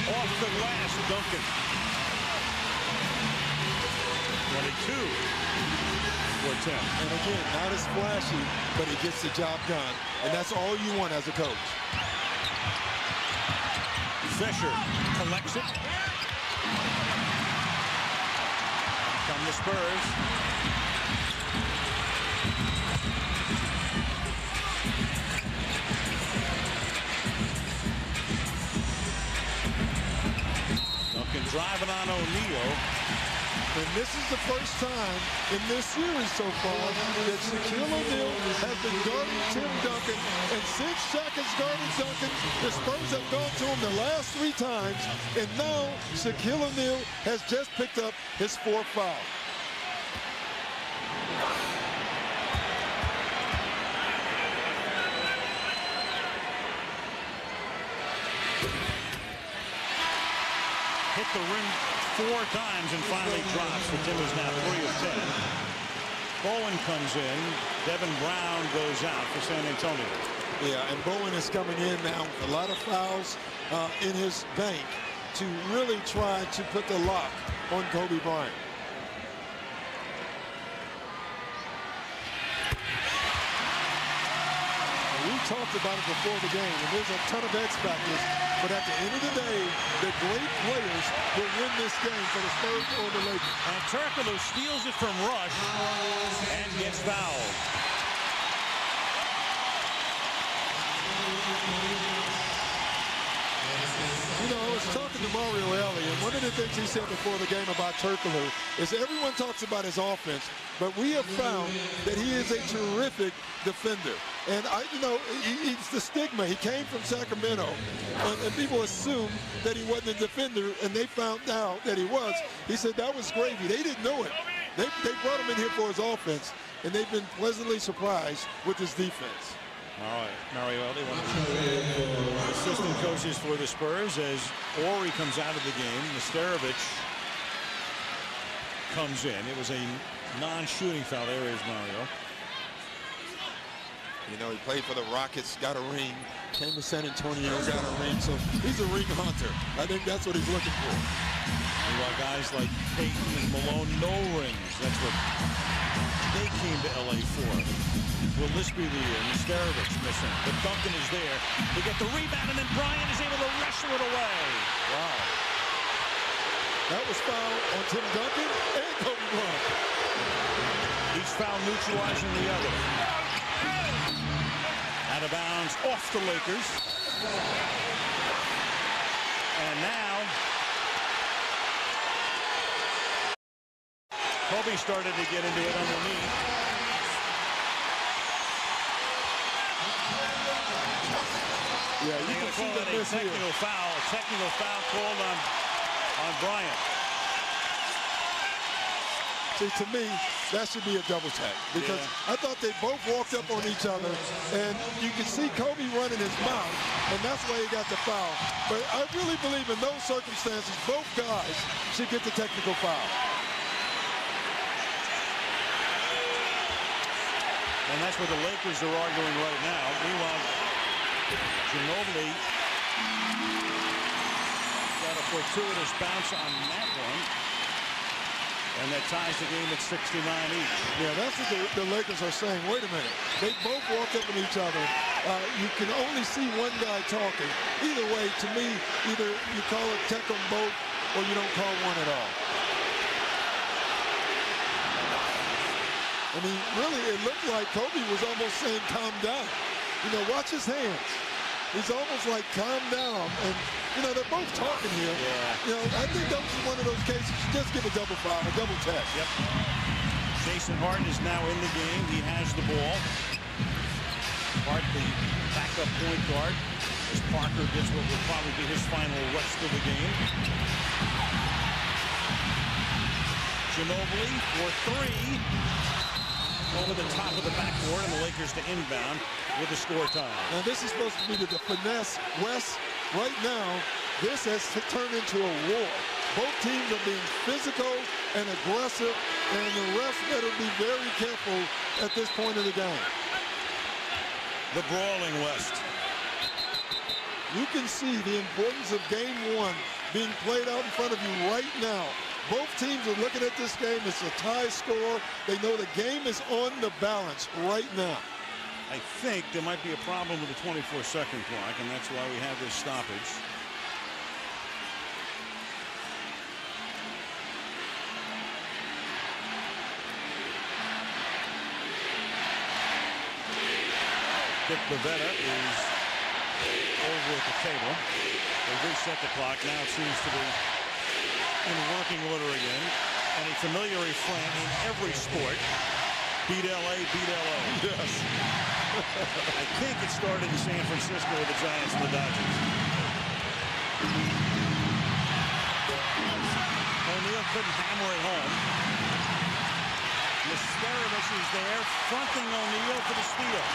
Off the glass, Duncan. 22 for 10. And again, not as flashy, but he gets the job done. And that's all you want as a coach. Fisher collects it. Come the Spurs. Duncan driving on O'Neal. And this is the first time in this series so far that Shaquille O'Neal has been guarding Tim Duncan. And since Shaq has guarded Duncan, the Spurs have gone to him the last 3 times. And now Shaquille O'Neal has just picked up his 4th foul. Hit the rim 4 times and finally drops. For Tim is now 3 of 10. Bowen comes in. Devin Brown goes out for San Antonio. Yeah, and Bowen is coming in now with a lot of fouls in his bank to really try to put the lock on Kobe Bryant. We talked about it before the game, and there's a ton of X factors, but at the end of the day, the great players will win this game for the Spurs or the Lakers. And Turkoglu steals it from Rush and gets fouled. You know, I was talking to Mario Ellie, and one of the things he said before the game about Turkoglu is everyone talks about his offense, but we have found that he is a terrific defender. And he's the stigma. He came from Sacramento, and people assumed that he wasn't a defender, and they found out that he was. He said that was gravy. They didn't know it. They brought him in here for his offense, and they've been pleasantly surprised with his defense. All right, Mario Ellie, one of the assistant coaches for the Spurs, as Ori comes out of the game. Nesterovic comes in. It was a non-shooting foul. There is Mario. You know, he played for the Rockets, got a ring, came to San Antonio, got a ring, so he's a ring hunter. I think that's what he's looking for. Meanwhile, guys like Payton and Malone, no rings. That's what they came to LA for. Will this be the year? Nesterovic missing, but Duncan is there. They get the rebound, and then Bryant is able to wrestle it away. Wow. That was foul on Tim Duncan and Kobe Bryant. Each foul neutralizing the other. Out of bounds, off the Lakers. And now Kobe started to get into it underneath. Yeah, you can see that miss here. Technical foul called on Bryant. See, to me, that should be a double tag because I thought they both walked up on each other, and you can see Kobe running his mouth, and that's why he got the foul. But I really believe in those circumstances, both guys should get the technical foul. And that's what the Lakers are arguing right now. Meanwhile, Ginobili got a fortuitous bounce on that one. And that ties the game at 69 each. Yeah, that's what the Lakers are saying. Wait a minute. They both walked up on each other. You can only see one guy talking. Either way, to me, either you call it tech on both or you don't call one at all. I mean, really, it looked like Kobe was almost saying, calm down. You know, watch his hands. He's almost like, calm down. And, you know, they're both talking here. Yeah. You know, I think that was one of those cases. You just give a double foul, a double tag. Yep. Jason Harden is now in the game. He has the ball. Hart, the backup point guard, as Parker gets what will probably be his final rest of the game. Ginobili for three. Over the top of the backboard, and the Lakers to inbound with the score tie. Now this is supposed to be the finesse. West, right now, this has turned into a war. Both teams are being physical and aggressive, and the refs better be very careful at this point of the game. The brawling West. You can see the importance of game one being played out in front of you right now. Both teams are looking at this game. It's a tie score. They know the game is on the balance right now. I think there might be a problem with the 24-second clock, and that's why we have this stoppage. Dick Bavetta is over at the table. They reset the clock. Now it seems to be in working order again, and a familiar refrain in every sport: beat LA, beat LA. Yes. I think it started in San Francisco with the Giants and the Dodgers. O'Neal couldn't hammer it home. Nesterovic is there, fronting O'Neal for the steal.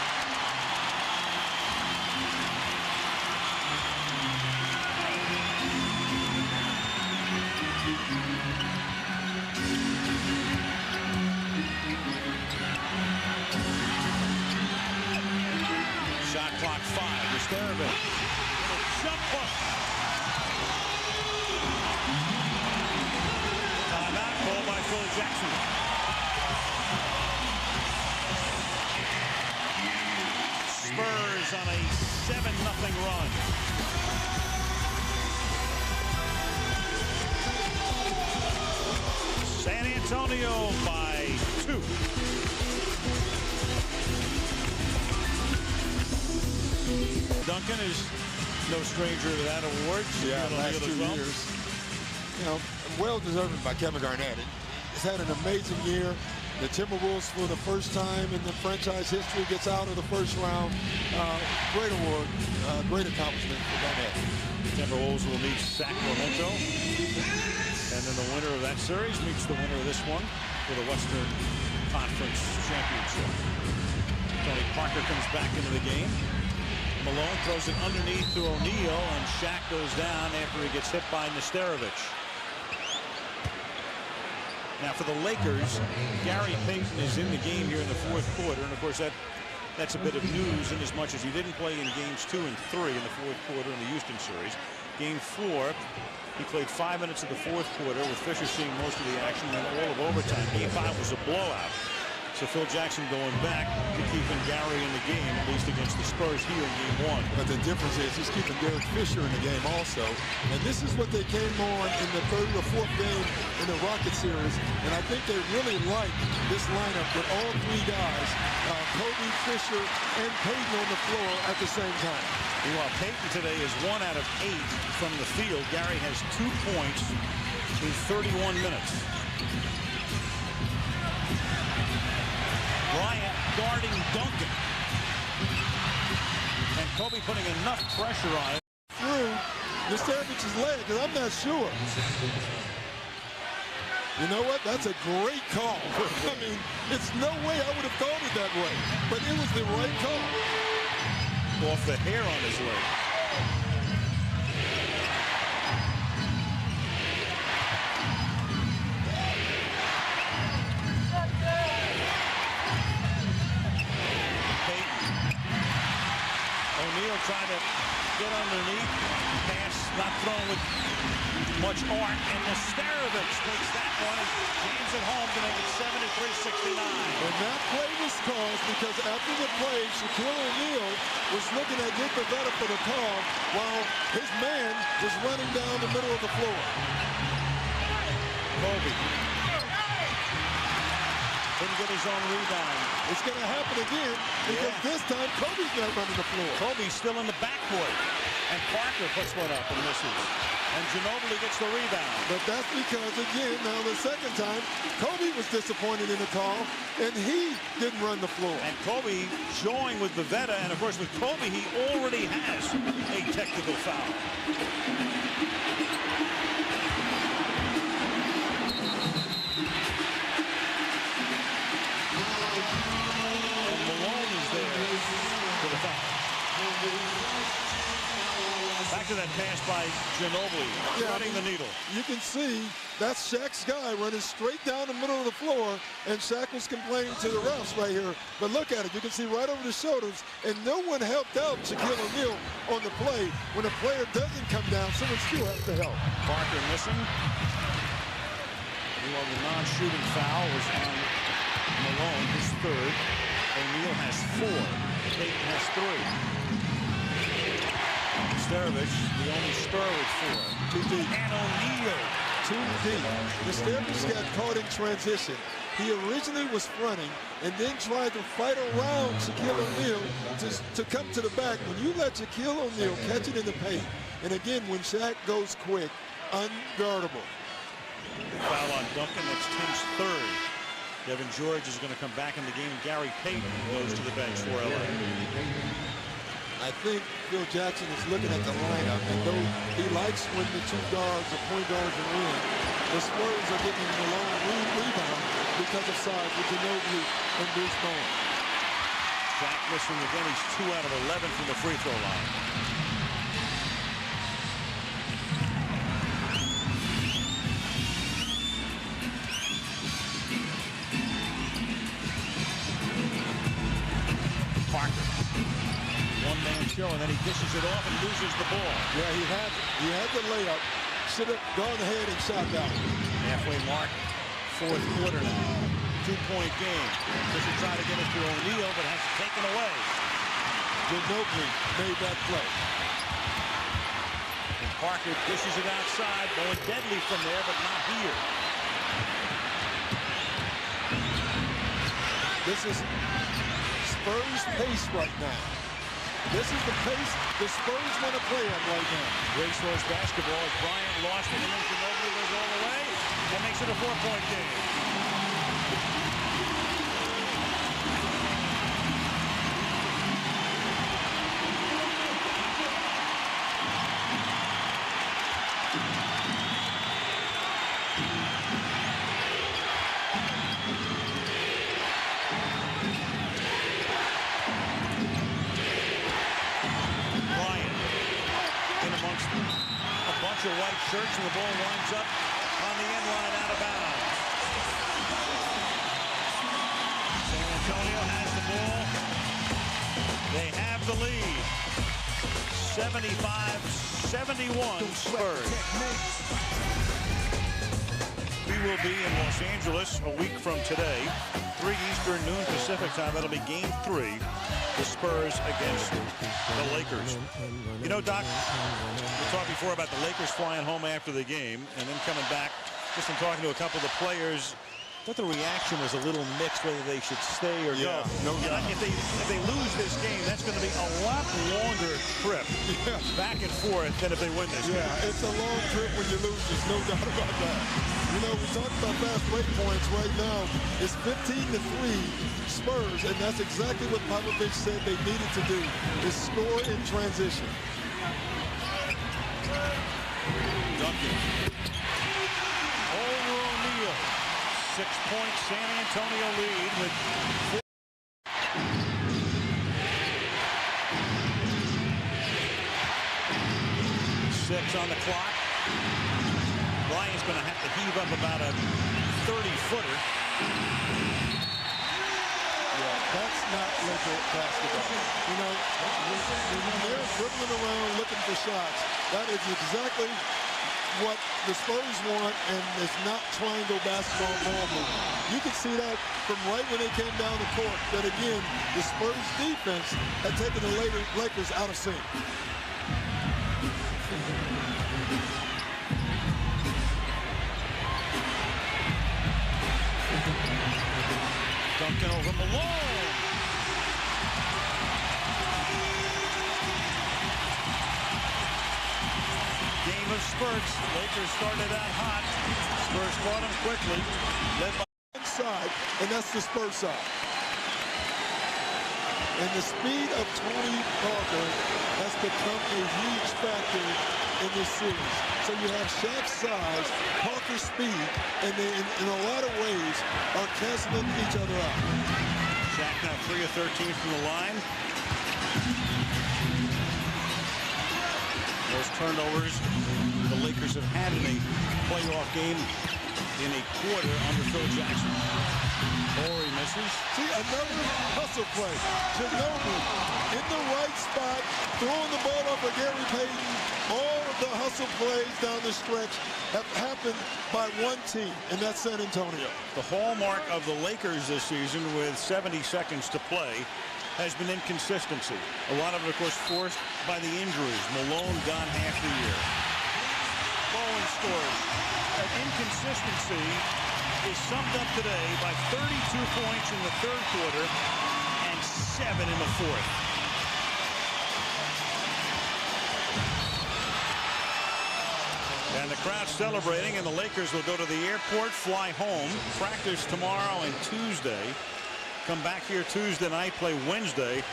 Shot clock 5. Nesterovic. Jump hook. Timeout called by Phil Jackson. Spurs on a 7-0 run. San Antonio by 2. Duncan is no stranger to that award. Yeah, last 2 well. years. You know, well deserved by Kevin Garnett. He's had an amazing year. The Timberwolves, for the first time in the franchise history, gets out of the first round. Great award, great accomplishment for Garnett. Timberwolves will meet Sacramento. And then the winner of that series meets the winner of this one for the Western Conference Championship. Tony Parker comes back into the game. Malone throws it underneath to O'Neal, and Shaq goes down after he gets hit by Nesterovic. Now for the Lakers, Gary Payton is in the game here in the fourth quarter, and of course that's a bit of news in as much as he didn't play in games 2 and 3 in the fourth quarter in the Houston series. Game 4, he played 5 minutes of the fourth quarter with Fisher seeing most of the action and all of overtime. Game 5 was a blowout. So Phil Jackson going back to keeping Gary in the game, at least against the Spurs here in game 1. But the difference is he's keeping Derek Fisher in the game also. And this is what they came on in the third or fourth game in the Rocket series. And I think they really like this lineup with all 3 guys, Kobe, Fisher, and Payton on the floor at the same time. Meanwhile, Payton today is 1 out of 8 from the field. Gary has 2 points in 31 minutes. Bryant guarding Duncan. And Kobe putting enough pressure on it. Through Nestovic's leg, because I'm not sure. You know what? That's a great call. I mean, it's no way I would have thought it that way. But it was the right call. Off the hair on his leg. Trying to get underneath, pass not thrown with much art, and Nesterovic takes that one and jams it home to make it 73-69. And that play was caused because after the play, Shaquille O'Neal was looking at Nick Pivetta for the call while his man was running down the middle of the floor. Kobe couldn't get his own rebound. It's going to happen again because this time Kobe's not running the floor. Kobe's still in the backcourt. And Parker puts one up and misses. And Ginobili gets the rebound. But that's because, again, now the second time, Kobe was disappointed in the call, and he didn't run the floor. And Kobe joined with Pivetta, and of course with Kobe, he already has a technical foul. Back to that pass by Ginobili, running the needle. You can see that's Shaq's guy running straight down the middle of the floor, and Shaq was complaining to the refs right here. But look at it. You can see right over the shoulders, and no one helped out Shaquille O'Neal on the play. When a player doesn't come down, someone still has to help. Parker missing. Meanwhile, the non-shooting foul was on Malone, his third. O'Neal has 4. Payton has 3. Nesterovic, the only Spur with 4. Too deep. And O'Neal. Too deep. Nesterovic got caught in transition. He originally was fronting and then tried to fight around Shaquille O'Neal to come to the back. When you let Shaquille O'Neal catch it in the paint, and again, when Shaq goes quick, unguardable. Foul on Duncan, that's Tim's 3rd. Devin George is going to come back in the game. Gary Payton goes to the bench for LA. I think Phil Jackson is looking at the lineup, and though he likes when the 2 guards, the point guards, are in, the Spurs are getting the long rebound because of size with Ginobili and Bruce Bowen. Shaq missing again. He's 2 out of 11 from the free throw line. Parker. One-man show, and then he dishes it off and loses the ball. Yeah, he had the layup. Should have gone ahead and shot down. Halfway mark, 4th quarter now. 2-point game. Fisher tried to get it to O'Neal, but has it taken away. Ginobili made that play. And Parker dishes it outside, going deadly from there, but not here. This is Spurs pace right now. This is the pace the Spurs want to play at right now. Racehorse basketball as Bryant lost it, and then Ginobili goes all the way and makes it a 4-point game. Of white shirts, and the ball winds up on the end line out of bounds. San Antonio has the ball. They have the lead. 75-71 Spurs. We will be in Los Angeles a week from today. 3 Eastern, noon Pacific time. That'll be game 3. The Spurs against the Lakers. You know, Doc, we talked before about the Lakers flying home after the game and then coming back. Just in talking to a couple of the players, I thought the reaction was a little mixed whether they should stay or go. No doubt. If they lose this game, that's going to be a lot longer trip back and forth than if they win this game. Yeah, it's a long trip when you lose. There's no doubt about that. You know, we talked about fast break points right now. It's 15-3 Spurs, and that's exactly what Popovich said they needed to do, is score in transition. Duncan. Over O'Neal. 6-point San Antonio lead with 6 on the clock. Bryant's going to have to heave up about a 30-footer. Yeah, that's not Laker basketball. You know, when they're dribbling around looking for shots, that is exactly what the Spurs want, and it's not triangle basketball ball movement. You can see that from right when they came down the court, that again, the Spurs defense had taken the Lakers out of sync. Duncan over Malone. Game of spurts. Lakers started out hot. Spurs caught them quickly. Led by Inside, and that's the Spurs side. And the speed of Tony Parker has become a huge factor in this series. So you have Shaq's size, Parker's speed, and they, in a lot of ways, are canceling each other out. Shaq now 3 of 13 from the line. Those turnovers the Lakers have had in a playoff game in a quarter under Phil Jackson. Horry misses. See, another hustle play. Ginobili in the right spot, throwing the ball up for Gary Payton. All of the hustle plays down the stretch have happened by one team, and that's San Antonio. The hallmark of the Lakers this season, with 70 seconds to play, has been inconsistency. A lot of it, of course, forced by the injuries. Malone gone half the year. Bowen scores. That inconsistency is summed up today by 32 points in the third quarter and 7 in the fourth. And the crowd celebrating, and the Lakers will go to the airport, fly home, practice tomorrow and Tuesday, come back here Tuesday night, play Wednesday,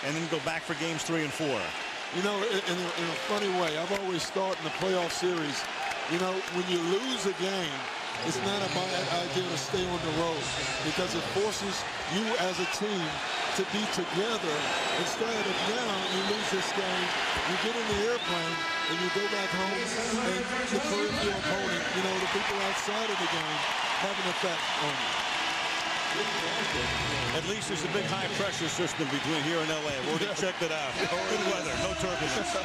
and then go back for games 3 and 4. You know, in a funny way, I've always thought in the playoff series, you know, when you lose a game, it's not a bad idea to stay on the road, because it forces you as a team to be together. Instead of now, you lose this game, you get in the airplane, and you go back home, and the peripheral opponent, you know, the people outside of the game, have an effect on you. At least there's a big high-pressure system between here and L.A. We're going to check that out. Good weather, no turbulence.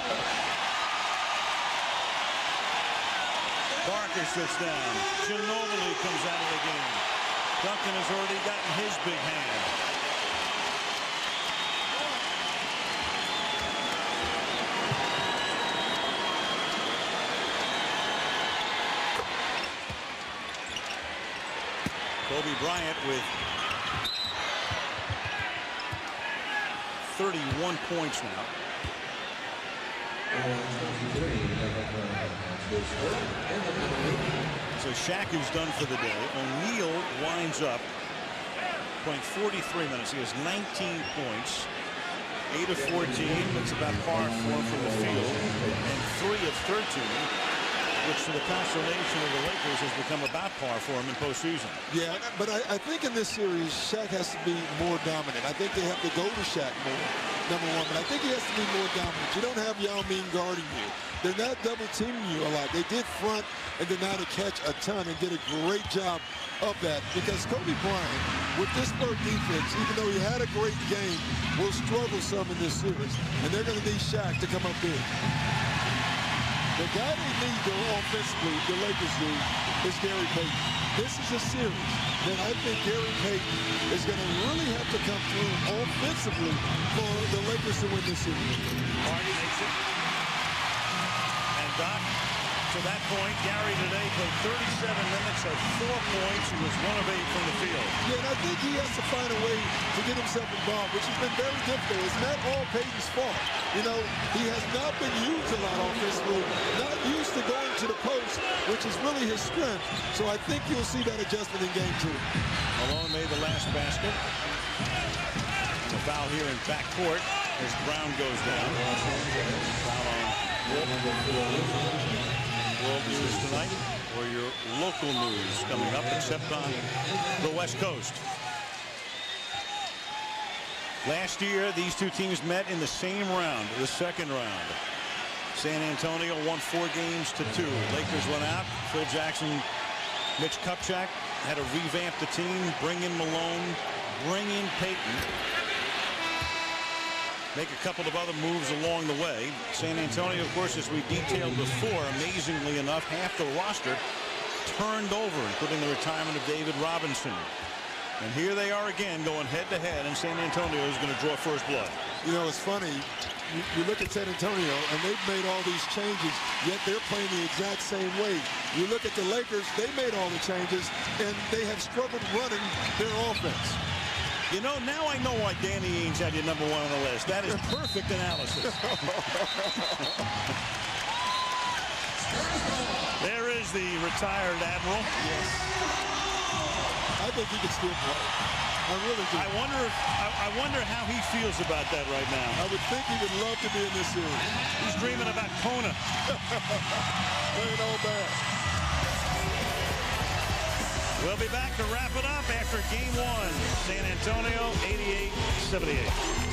Barker sits down. Ginobili comes out of the game. Duncan has already gotten his big hand. Kobe Bryant with 31 points now. So Shaq is done for the day. O'Neal winds up playing 43 minutes. He has 19 points. 8 of 14. That's about par for him from the field. And 3 of 13, which to the consternation of the Lakers has become about par for him in postseason. Yeah, but I think in this series, Shaq has to be more dominant. I think they have to go to Shaq more, number one. But I think he has to be more dominant. You don't have Yao Ming guarding you. They're not double teaming you a lot. They did front and deny to catch a ton and did a great job of that, because Kobe Bryant, with this Spurs defense, even though he had a great game, will struggle some in this series. And they're going to need Shaq to come up big. The guy they need to offensively, the Lakers do, is Gary Payton. This is a series that I think Gary Payton is going to really have to come through offensively for the Lakers to win this series. Harden makes it. And Doc, to that point, Gary today played 37 minutes at 4 points. He was 1 of 8 from the field. Yeah, and I think he has to find a way to get himself involved, which has been very difficult. It's not all Payton's fault. You know, he has not been used a lot offensively, not used to going to the post, which is really his strength. So I think you'll see that adjustment in game 2. Malone made the last basket. The foul here in backcourt as Brown goes down. Foul on World News tonight, or your local news coming up, except on the West Coast. Last year, these two teams met in the same round, the second round. San Antonio won 4 games to 2. Lakers went out. Phil Jackson, Mitch Kupchak had to revamp the team, bring in Malone, bring in Payton, make a couple of other moves along the way. San Antonio, of course, as we detailed before, amazingly enough, half the roster turned over, including the retirement of David Robinson. And here they are again going head-to-head, and San Antonio is going to draw first blood. You know, it's funny. You look at San Antonio, and they've made all these changes, yet they're playing the exact same way. You look at the Lakers, they made all the changes, and they have struggled running their offense. You know, now I know why Danny Ainge had you number 1 on the list. That is perfect analysis. There is the retired Admiral. Yes. I think he can still play. I really do. I wonder how he feels about that right now. I would think he would love to be in this series. He's dreaming about Kona. Playing all bad. We'll be back to wrap it up after Game 1. San Antonio 88-78.